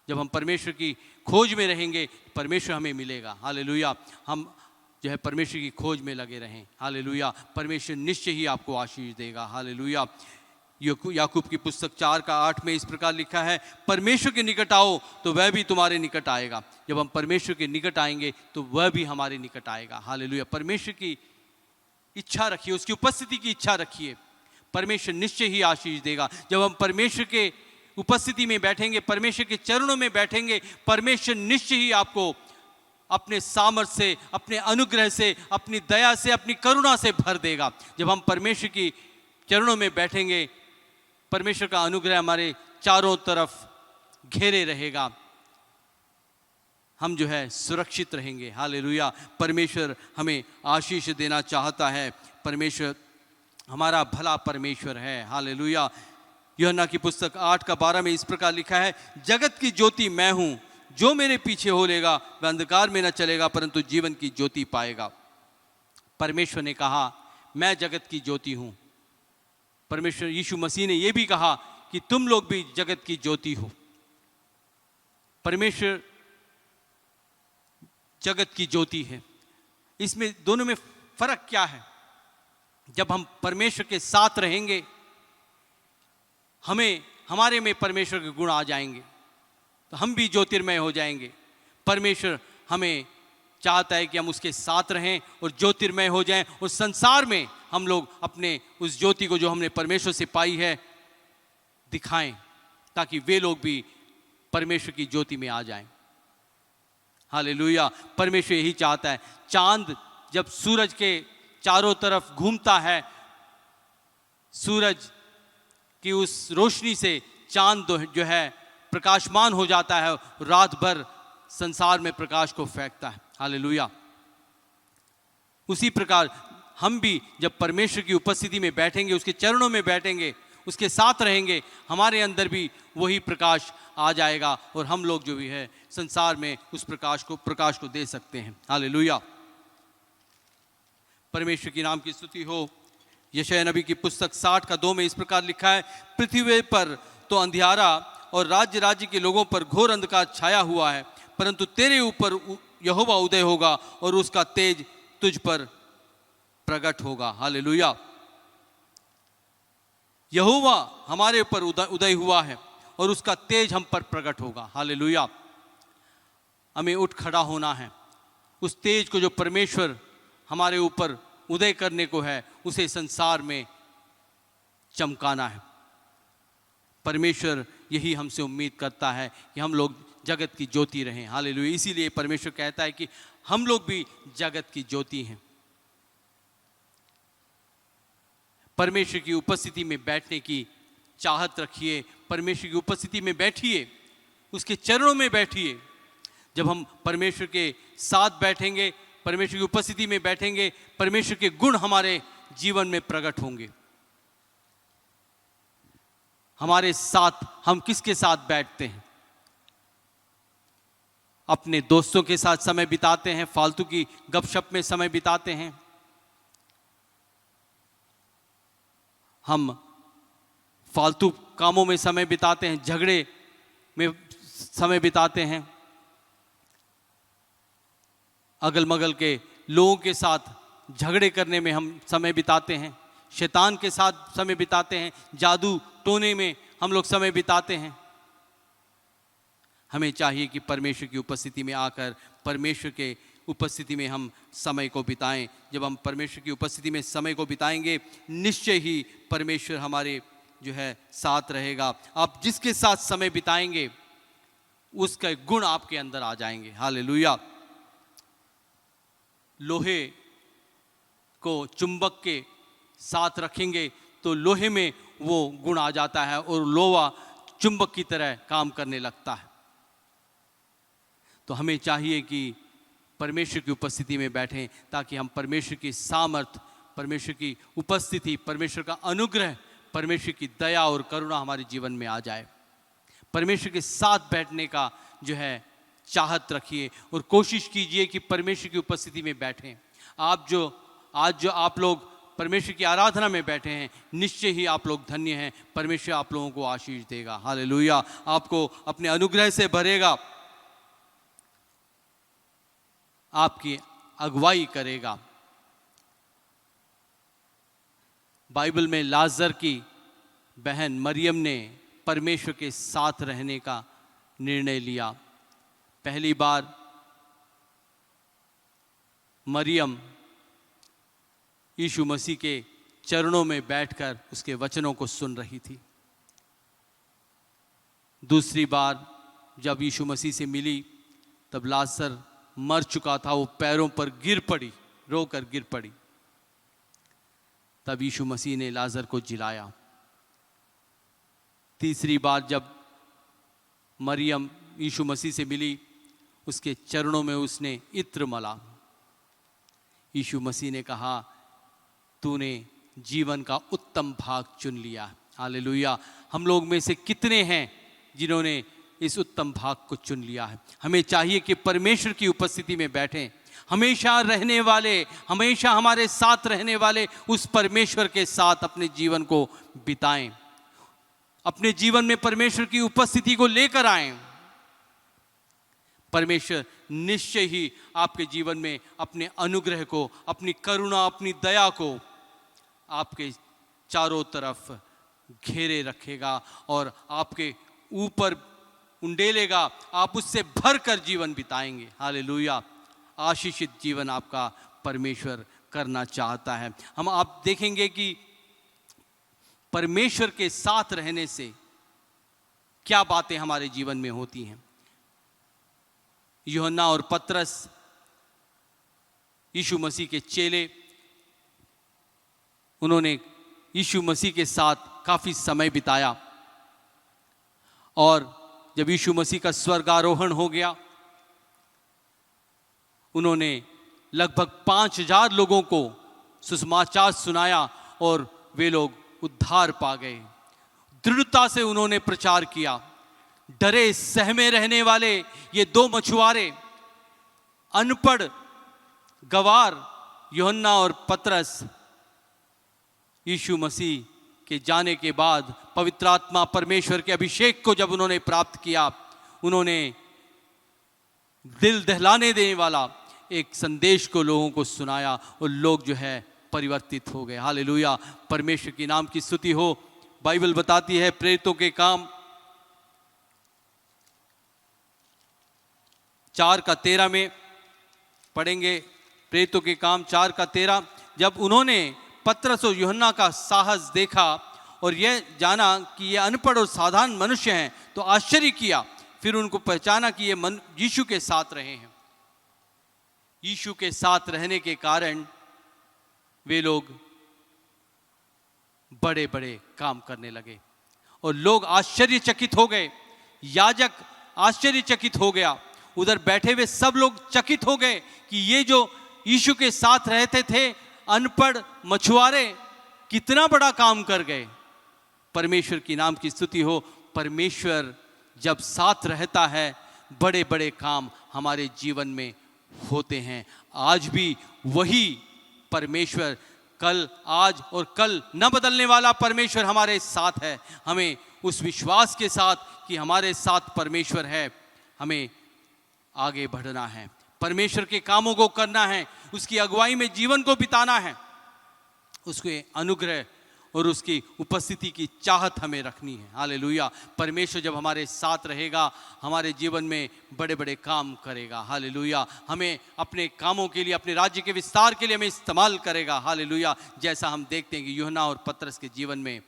जब हम परमेश्वर की खोज में रहेंगे, परमेश्वर हमें मिलेगा। हालेलुया। हम जो है परमेश्वर की खोज में लगे रहें। हालेलुया। परमेश्वर निश्चय ही आपको आशीष देगा। हालेलुया। याकूब की पुस्तक 4:8 में इस प्रकार लिखा है, परमेश्वर के निकट आओ तो वह भी तुम्हारे निकट आएगा। जब हम परमेश्वर के निकट आएंगे तो वह भी हमारे निकट आएगा। हालेलुया। परमेश्वर की इच्छा रखिए, उसकी उपस्थिति की इच्छा रखिए, परमेश्वर निश्चय ही आशीष देगा। जब हम परमेश्वर के उपस्थिति में बैठेंगे, परमेश्वर के चरणों में बैठेंगे, परमेश्वर निश्चय ही आपको अपने सामर्थ्य से, अपने अनुग्रह से, अपनी दया से, अपनी करुणा से भर देगा। जब हम परमेश्वर की चरणों में बैठेंगे, परमेश्वर का अनुग्रह हमारे चारों तरफ घेरे रहेगा, हम जो है सुरक्षित रहेंगे। हालेलुया। परमेश्वर हमें आशीष देना चाहता है। परमेश्वर हमारा भला परमेश्वर है। हालेलुया। यूहन्ना की पुस्तक 8:12 में इस प्रकार लिखा है, जगत की ज्योति मैं हूं, जो मेरे पीछे हो लेगा वह अंधकार में न चलेगा परंतु जीवन की ज्योति पाएगा। परमेश्वर ने कहा मैं जगत की ज्योति हूं। परमेश्वर यीशु मसीह ने यह भी कहा कि तुम लोग भी जगत की ज्योति हो। परमेश्वर जगत की ज्योति है। इसमें दोनों में फर्क क्या है? जब हम परमेश्वर के साथ रहेंगे, हमारे में परमेश्वर के गुण आ जाएंगे तो हम भी ज्योतिर्मय हो जाएंगे। परमेश्वर हमें चाहता है कि हम उसके साथ रहें और ज्योतिर्मय हो जाएं, और संसार में हम लोग अपने उस ज्योति को जो हमने परमेश्वर से पाई है दिखाएं, ताकि वे लोग भी परमेश्वर की ज्योति में आ जाएं। हालेलुया। परमेश्वर यही चाहता है। चांद जब सूरज के चारों तरफ घूमता है, सूरज की उस रोशनी से चांद जो है प्रकाशमान हो जाता है, रात भर संसार में प्रकाश को फेंकता है। हालेलुया। उसी प्रकार हम भी जब परमेश्वर की उपस्थिति में बैठेंगे, उसके चरणों में बैठेंगे, उसके साथ रहेंगे, हमारे अंदर भी वही प्रकाश आ जाएगा और हम लोग जो भी है संसार में उस प्रकाश को दे सकते हैं। हालेलुया। परमेश्वर की नाम की स्तुति हो। यशायाह नबी की पुस्तक 60:2 में इस प्रकार लिखा है, पृथ्वी पर तो अंधियारा और राज्य राज्य के लोगों पर घोर अंधकार छाया हुआ है, परंतु तेरे ऊपर यहोवा उदय होगा और उसका तेज तुझ पर प्रकट होगा। हालेलुया। यहोवा हमारे ऊपर उदय हुआ है और उसका तेज हम पर प्रकट होगा। हालेलुया। हमें उठ खड़ा होना है। उस तेज को जो परमेश्वर हमारे ऊपर उदय करने को है, उसे संसार में चमकाना है। परमेश्वर यही हमसे उम्मीद करता है कि हम लोग जगत की ज्योति रहें। हालेलुया। इसीलिए परमेश्वर कहता है कि हम लोग भी जगत की ज्योति हैं। परमेश्वर की उपस्थिति में बैठने की चाहत रखिए। परमेश्वर की उपस्थिति में बैठिए, उसके चरणों में बैठिए। जब हम परमेश्वर के साथ बैठेंगे, परमेश्वर की उपस्थिति में बैठेंगे, परमेश्वर के गुण हमारे जीवन में प्रकट होंगे। हमारे साथ हम किसके साथ बैठते हैं? अपने दोस्तों के साथ समय बिताते हैं, फालतू की गपशप में समय बिताते हैं, हम फालतू कामों में समय बिताते हैं, झगड़े में समय बिताते हैं, अगल मगल के लोगों के साथ झगड़े करने में हम समय बिताते हैं, शैतान के साथ समय बिताते हैं, जादू टोने में हम लोग समय बिताते हैं। हमें चाहिए कि परमेश्वर की उपस्थिति में आकर परमेश्वर के उपस्थिति में हम समय को बिताएं। जब हम परमेश्वर की उपस्थिति में समय को बिताएंगे, निश्चय ही परमेश्वर हमारे जो है साथ रहेगा। आप जिसके साथ समय बिताएंगे उसका गुण आपके अंदर आ जाएंगे। हालेलुया। लोहे को चुंबक के साथ रखेंगे तो लोहे में वो गुण आ जाता है और लोहा चुंबक की तरह काम करने लगता है। तो हमें चाहिए कि परमेश्वर की उपस्थिति में बैठें, ताकि हम परमेश्वर की सामर्थ, परमेश्वर की उपस्थिति, परमेश्वर का अनुग्रह, परमेश्वर की दया और करुणा हमारे जीवन में आ जाए। परमेश्वर के साथ बैठने का जो है चाहत रखिए और कोशिश कीजिए कि परमेश्वर की उपस्थिति में बैठें। आज जो आप लोग परमेश्वर की आराधना में बैठे हैं, निश्चय ही आप लोग धन्य हैं। परमेश्वर आप लोगों को आशीष देगा। हालेलुया। आपको अपने अनुग्रह से भरेगा, आपकी अगुवाई करेगा। बाइबल में लाजर की बहन मरियम ने परमेश्वर के साथ रहने का निर्णय लिया। पहली बार मरियम यीशु मसीह के चरणों में बैठकर उसके वचनों को सुन रही थी। दूसरी बार जब यीशु मसीह से मिली तब लाजर मर चुका था, वो पैरों पर गिर पड़ी, रोकर गिर पड़ी। तब यीशु मसीह ने लाजर को जिलाया। तीसरी बार जब मरियम यीशु मसीह से मिली, उसके चरणों में उसने इत्र मला। यीशु मसीह ने कहा, तूने जीवन का उत्तम भाग चुन लिया। हालेलुया। हम लोग में से कितने हैं जिन्होंने इस उत्तम भाग को चुन लिया है? हमें चाहिए कि परमेश्वर की उपस्थिति में बैठें, हमेशा रहने वाले, हमेशा हमारे साथ रहने वाले उस परमेश्वर के साथ अपने जीवन को बिताएं, अपने जीवन में परमेश्वर की उपस्थिति को लेकर आएं। परमेश्वर निश्चय ही आपके जीवन में अपने अनुग्रह को, अपनी करुणा, अपनी दया को आपके चारों तरफ घेरे रखेगा और आपके ऊपर उंडेलेगा। आप उससे भरकर जीवन बिताएंगे। हालेलुया। आशीषित जीवन आपका परमेश्वर करना चाहता है। आप देखेंगे कि परमेश्वर के साथ रहने से क्या बातें हमारे जीवन में होती हैं। यूहन्ना और पतरस यीशु मसीह के चेले, उन्होंने यीशु मसीह के साथ काफी समय बिताया और जब यीशु मसीह का स्वर्गारोहण हो गया, उन्होंने लगभग 5000 लोगों को सुसमाचार सुनाया और वे लोग उद्धार पा गए। दृढ़ता से उन्होंने प्रचार किया। डरे सहमे रहने वाले ये दो मछुआरे, अनपढ़ गवार यूहन्ना और पतरस, यीशु मसीह के जाने के बाद पवित्र आत्मा परमेश्वर के अभिषेक को जब उन्होंने प्राप्त किया, उन्होंने दिल दहलाने देने वाला एक संदेश को लोगों को सुनाया और लोग जो है परिवर्तित हो गए। हालेलुया। परमेश्वर के नाम की स्तुति हो। बाइबल बताती है प्रेरितों के काम 4:13 में पढ़ेंगे। प्रेरितों के काम 4:13, जब उन्होंने पतरस और यूहन्ना का साहस देखा और यह जाना कि ये अनपढ़ और साधारण मनुष्य हैं तो आश्चर्य किया। फिर उनको पहचाना कि ये यीशु के साथ रहे हैं। यीशु के साथ रहने के कारण वे लोग बड़े बड़े काम करने लगे और लोग आश्चर्यचकित हो गए। याजक आश्चर्यचकित हो गया। उधर बैठे हुए सब लोग चकित हो गए कि ये जो यीशु के साथ रहते थे अनपढ़ मछुआरे कितना बड़ा काम कर गए। परमेश्वर की नाम की स्तुति हो। परमेश्वर जब साथ रहता है बड़े बड़े काम हमारे जीवन में होते हैं। आज भी वही परमेश्वर, कल, आज और कल न बदलने वाला परमेश्वर हमारे साथ है। हमें उस विश्वास के साथ कि हमारे साथ परमेश्वर है, हमें आगे बढ़ना है, परमेश्वर के कामों को करना है, उसकी अगुवाई में जीवन को बिताना है, उसके अनुग्रह और उसकी उपस्थिति की चाहत हमें रखनी है। हालेलुया। परमेश्वर जब हमारे साथ रहेगा हमारे जीवन में बड़े बड़े काम करेगा। हालेलुया। हमें अपने कामों के लिए, अपने राज्य के विस्तार के लिए हमें इस्तेमाल करेगा। हालेलुया। जैसा हम देखते हैं कि यूहन्ना और पतरस के जीवन में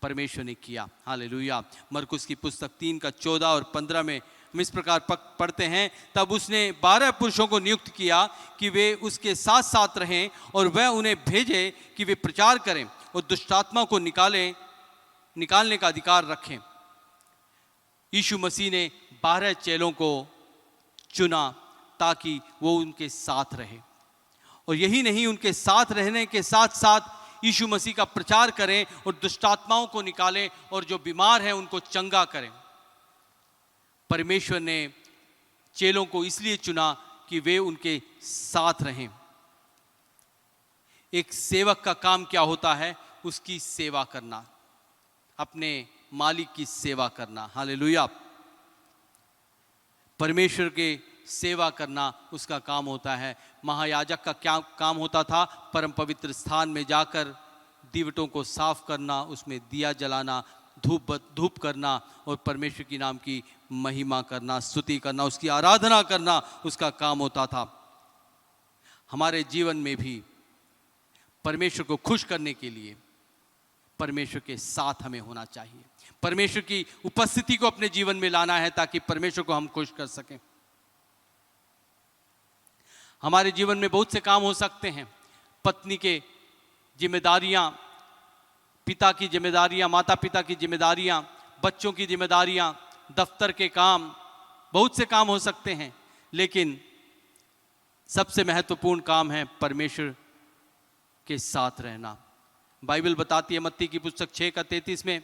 परमेश्वर ने किया। हालेलुया। मरकुस की पुस्तक 3:14 और 15 में हम इस प्रकार पढ़ते हैं, तब उसने 12 पुरुषों को नियुक्त किया कि वे उसके साथ साथ रहें और वह उन्हें भेजे कि वे प्रचार करें और दुष्टात्मा को निकालने का अधिकार रखें। यीशु मसीह ने 12 चेलों को चुना ताकि वो उनके साथ रहे और यही नहीं, उनके साथ रहने के साथ साथ यीशु मसीह का प्रचार करें और दुष्टात्माओं को निकालें और जो बीमार हैं उनको चंगा करें। परमेश्वर ने चेलों को इसलिए चुना कि वे उनके साथ रहें। एक सेवक का काम क्या होता है? उसकी सेवा करना, अपने मालिक की सेवा करना। हालेलुया। परमेश्वर के सेवा करना उसका काम होता है। महायाजक का क्या काम होता था? परम पवित्र स्थान में जाकर दीवटों को साफ करना, उसमें दिया जलाना, धूप करना और परमेश्वर की नाम की महिमा करना, स्तुति करना, उसकी आराधना करना उसका काम होता था। हमारे जीवन में भी परमेश्वर को खुश करने के लिए, परमेश्वर के साथ हमें होना चाहिए। परमेश्वर की उपस्थिति को अपने जीवन में लाना है ताकि परमेश्वर को हम खुश कर सकें। हमारे जीवन में बहुत से काम हो सकते हैं। पत्नी के जिम्मेदारियां, पिता की जिम्मेदारियां, माता पिता की जिम्मेदारियां, बच्चों की जिम्मेदारियां, दफ्तर के काम, बहुत से काम हो सकते हैं, लेकिन सबसे महत्वपूर्ण काम है परमेश्वर के साथ रहना। बाइबल बताती है मत्ती की पुस्तक 6:33 में,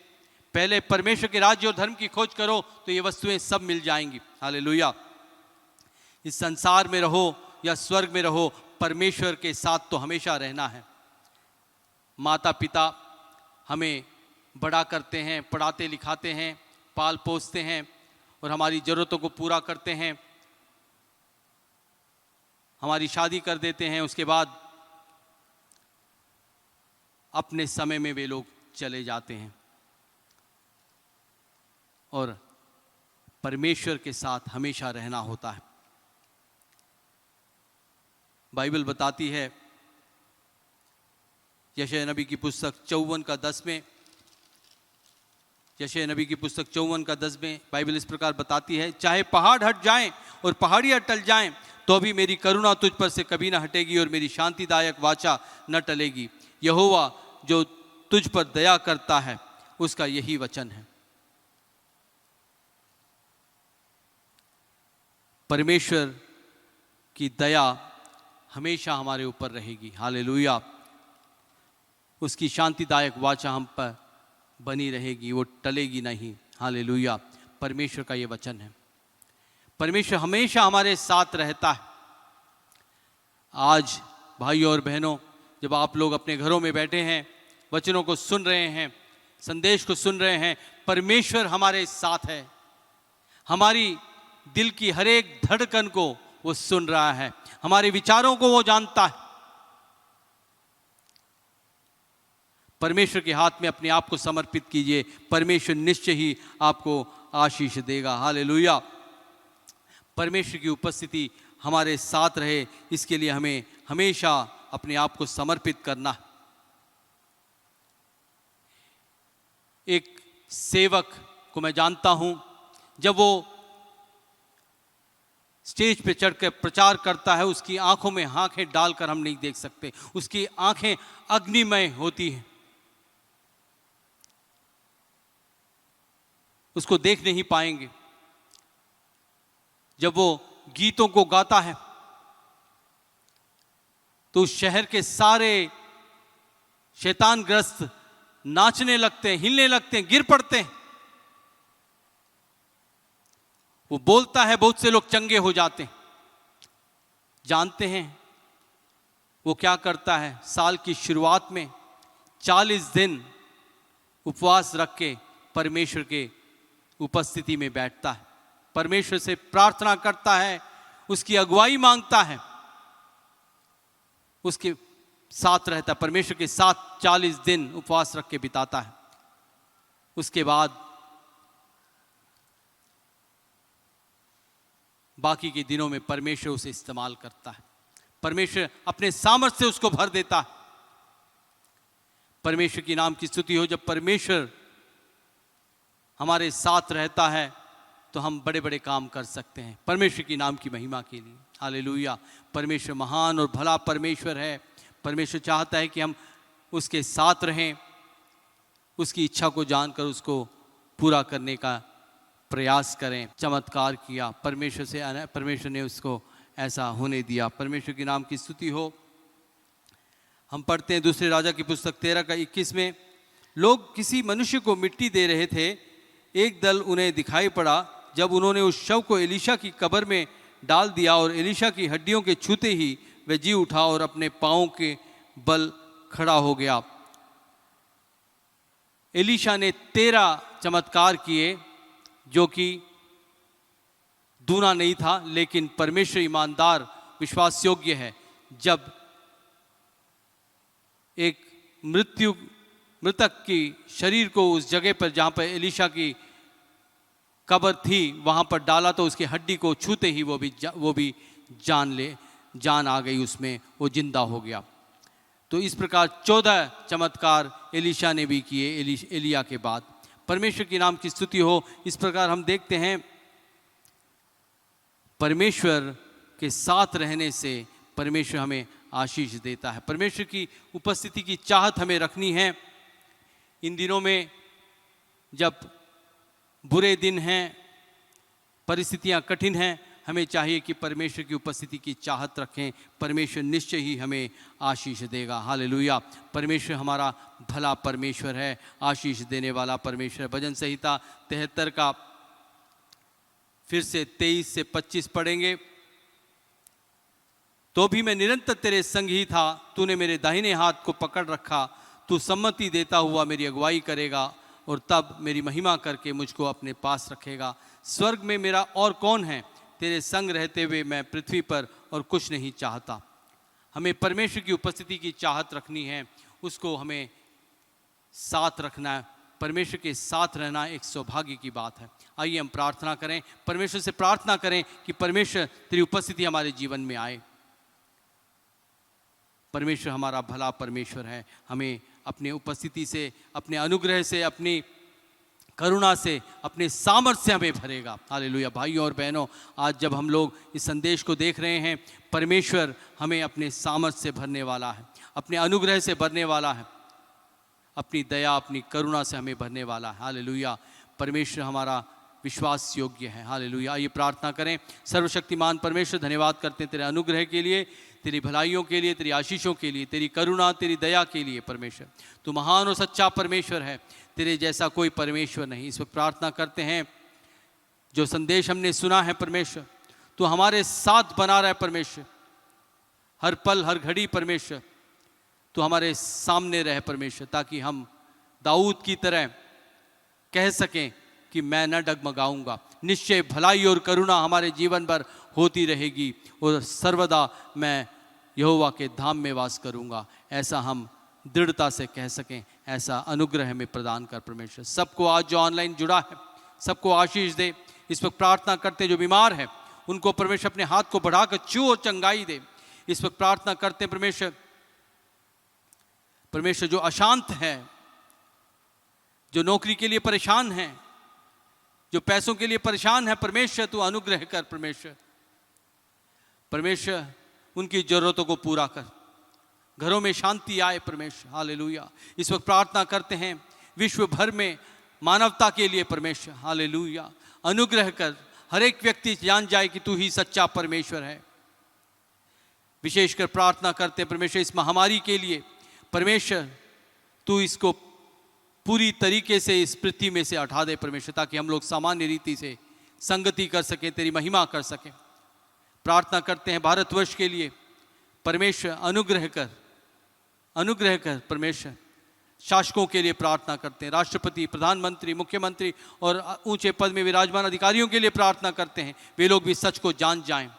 पहले परमेश्वर के राज्य और धर्म की खोज करो तो ये वस्तुएं सब मिल जाएंगी। हालेलुया। इस संसार में रहो या स्वर्ग में रहो, परमेश्वर के साथ तो हमेशा रहना है। माता पिता हमें बड़ा करते हैं, पढ़ाते लिखाते हैं, पाल पोसते हैं और हमारी ज़रूरतों को पूरा करते हैं, हमारी शादी कर देते हैं। उसके बाद अपने समय में वे लोग चले जाते हैं और परमेश्वर के साथ हमेशा रहना होता है। बाइबल बताती है यशायाह नबी की पुस्तक 54:10 में, यशायाह नबी की पुस्तक 54:10 में बाइबल इस प्रकार बताती है, चाहे पहाड़ हट जाएं और पहाड़ियां टल जाएं तो भी मेरी करुणा तुझ पर से कभी न हटेगी और मेरी शांतिदायक वाचा न टलेगी। यहोवा जो तुझ पर दया करता है उसका यही वचन है। परमेश्वर की दया हमेशा हमारे ऊपर रहेगी। हालेलुया। उसकी शांतिदायक वाचा हम पर बनी रहेगी, वो टलेगी नहीं। हालेलुया। परमेश्वर का ये वचन है। परमेश्वर हमेशा हमारे साथ रहता है। आज भाइयों और बहनों, जब आप लोग अपने घरों में बैठे हैं, वचनों को सुन रहे हैं, संदेश को सुन रहे हैं, परमेश्वर हमारे साथ है। हमारी दिल की हर एक धड़कन को वो सुन रहा है, हमारे विचारों को वो जानता है। परमेश्वर के हाथ में अपने आप को समर्पित कीजिए, परमेश्वर निश्चय ही आपको आशीष देगा। हालेलुया। परमेश्वर की उपस्थिति हमारे साथ रहे, इसके लिए हमें हमेशा अपने आप को समर्पित करना। एक सेवक को मैं जानता हूं, जब वो स्टेज पे चढ़कर प्रचार करता है, उसकी आंखों में आंखें डालकर हम नहीं देख सकते, उसकी आंखें अग्निमय होती हैं, उसको देख नहीं पाएंगे। जब वो गीतों को गाता है तो उस शहर के सारे शैतानग्रस्त नाचने लगते हैं, हिलने लगते हैं, गिर पड़ते हैं। वो बोलता है, बहुत से लोग चंगे हो जाते हैं। जानते हैं वो क्या करता है? साल की शुरुआत में 40 दिन उपवास रख के परमेश्वर के उपस्थिति में बैठता है, परमेश्वर से प्रार्थना करता है, उसकी अगुवाई मांगता है, उसके साथ रहता है, परमेश्वर के साथ 40 दिन उपवास रख के बिताता है। उसके बाद बाकी के दिनों में परमेश्वर उसे इस्तेमाल करता है, परमेश्वर अपने सामर्थ्य से उसको भर देता है। परमेश्वर की नाम की स्तुति हो। जब परमेश्वर हमारे साथ रहता है तो हम बड़े बड़े काम कर सकते हैं परमेश्वर की नाम की महिमा के लिए। हालेलुया। परमेश्वर महान और भला परमेश्वर है। परमेश्वर चाहता है कि हम उसके साथ रहें, उसकी इच्छा को जानकर उसको पूरा करने का प्रयास करें। चमत्कार किया परमेश्वर से, परमेश्वर ने उसको ऐसा होने दिया। परमेश्वर के नाम की स्तुति हो। हम पढ़ते हैं दूसरे राजा की पुस्तक 13:21 में, लोग किसी मनुष्य को मिट्टी दे रहे थे, एक दल उन्हें दिखाई पड़ा। जब उन्होंने उस शव को एलीशा की कब्र में डाल दिया और एलीशा की हड्डियों के छूते ही वह जी उठा और अपने पांवों के बल खड़ा हो गया। एलीशा ने 13 चमत्कार किए, जो कि दूना नहीं था, लेकिन परमेश्वर ईमानदार विश्वास योग्य है। जब एक मृतक की शरीर को उस जगह पर जहाँ पर एलीशा की कब्र थी वहाँ पर डाला तो उसकी हड्डी को छूते ही वो भी जान आ गई उसमें, वो जिंदा हो गया। तो इस प्रकार 14 चमत्कार एलीशा ने भी किए एलिया के बाद। परमेश्वर के नाम की स्तुति हो। इस प्रकार हम देखते हैं परमेश्वर के साथ रहने से परमेश्वर हमें आशीष देता है। परमेश्वर की उपस्थिति की चाहत हमें रखनी है। इन दिनों में जब बुरे दिन हैं, परिस्थितियां कठिन हैं, हमें चाहिए कि परमेश्वर की उपस्थिति की चाहत रखें। परमेश्वर निश्चय ही हमें आशीष देगा। हालेलुया। परमेश्वर हमारा भला परमेश्वर है, आशीष देने वाला परमेश्वर। भजन संहिता 73 का फिर से 23 से 25 पढ़ेंगे। तो भी मैं निरंतर तेरे संग ही था, तूने मेरे दाहिने हाथ को पकड़ रखा। तू सम्मति देता हुआ मेरी अगुवाई करेगा और तब मेरी महिमा करके मुझको अपने पास रखेगा। स्वर्ग में मेरा और कौन है, तेरे संग रहते हुए मैं पृथ्वी पर और कुछ नहीं चाहता। हमें परमेश्वर की उपस्थिति की चाहत रखनी है, उसको हमें साथ रखना है। परमेश्वर के साथ रहना एक सौभाग्य की बात है। आइए हम प्रार्थना करें, परमेश्वर से प्रार्थना करें कि परमेश्वर तेरी उपस्थिति हमारे जीवन में आए। परमेश्वर हमारा भला परमेश्वर है, हमें अपने उपस्थिति से, अपने अनुग्रह से, अपनी करुणा से, अपने सामर्थ्य से हमें भरेगा। हालेलुया। भाइयों और बहनों, आज जब हम लोग इस संदेश को देख रहे हैं, परमेश्वर हमें अपने सामर्थ्य से भरने वाला है, अपने अनुग्रह से भरने वाला है, अपनी दया, अपनी करुणा से हमें भरने वाला है। हालेलुया। परमेश्वर हमारा विश्वास योग्य है। हालेलुया। आइए प्रार्थना करें। सर्वशक्तिमान परमेश्वर, धन्यवाद करते हैं तेरे अनुग्रह के लिए, तेरी भलाइयों के लिए, तेरी आशीषों के लिए, तेरी करुणा, तेरी दया के लिए। परमेश्वर तू महान और सच्चा परमेश्वर है, तेरे जैसा कोई परमेश्वर नहीं। इस वक्त प्रार्थना करते हैं, जो संदेश हमने सुना है परमेश्वर, तू हमारे साथ बना रहा है परमेश्वर, हर पल हर घड़ी परमेश्वर तू हमारे सामने रहे परमेश्वर, ताकि हम दाऊद की तरह कह सकें कि मैं न डगमगाऊंगा। निश्चय भलाई और करुणा हमारे जीवन भर होती रहेगी और सर्वदा मैं यहोवा के धाम में वास करूंगा। ऐसा हम दृढ़ता से कह सकें, ऐसा अनुग्रह में प्रदान कर परमेश्वर। सबको आज जो ऑनलाइन जुड़ा है, सबको आशीष दे। इस वक्त प्रार्थना करते जो बीमार है, उनको परमेश्वर अपने हाथ को बढ़ाकर छू और चंगाई दे। इस वक्त प्रार्थना करते परमेश्वर, परमेश्वर जो अशांत है, जो नौकरी के लिए परेशान है, जो पैसों के लिए परेशान है, परमेश्वर तू अनुग्रह कर। परमेश्वर परमेश्वर उनकी जरूरतों को पूरा कर, घरों में शांति आए परमेश्वर। हालेलुया। इस वक्त प्रार्थना करते हैं विश्व भर में मानवता के लिए परमेश्वर। हालेलुया। अनुग्रह कर, हर एक व्यक्ति जान जाए कि तू ही सच्चा परमेश्वर है। विशेषकर प्रार्थना करते हैं परमेश्वर इस महामारी के लिए। परमेश्वर तू इसको पूरी तरीके से इस पृथ्वी में से हटा दे परमेश्वर, ताकि हम लोग सामान्य रीति से संगति कर सकें, तेरी महिमा कर सकें। प्रार्थना करते हैं भारतवर्ष के लिए। परमेश्वर अनुग्रह कर, अनुग्रह कर परमेश्वर। शासकों के लिए प्रार्थना करते हैं, राष्ट्रपति, प्रधानमंत्री, मुख्यमंत्री और ऊंचे पद में विराजमान अधिकारियों के लिए प्रार्थना करते हैं, वे लोग भी सच को जान जाएं।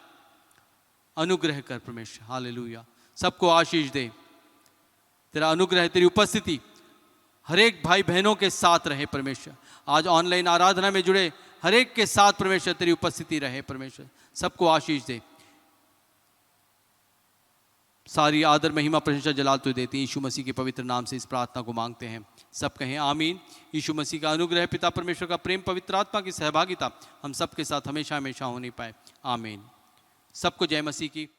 अनुग्रह कर परमेश्वर। हालेलुया। सबको आशीष दे। तेरा अनुग्रह, तेरी उपस्थिति हर एक भाई बहनों के साथ रहे परमेश्वर। आज ऑनलाइन आराधना में जुड़े हर एक के साथ परमेश्वर तेरी उपस्थिति रहे परमेश्वर। सबको आशीष दे। सारी आदर, महिमा, प्रशंसा, जलाल तू देती है। यीशु मसीह के पवित्र नाम से इस प्रार्थना को मांगते हैं। सब कहें आमीन। यीशु मसीह का अनुग्रह, पिता परमेश्वर का प्रेम, पवित्र आत्मा की सहभागिता हम सबके साथ हमेशा हमेशा होनी पाए। आमीन। सबको जय मसीह की।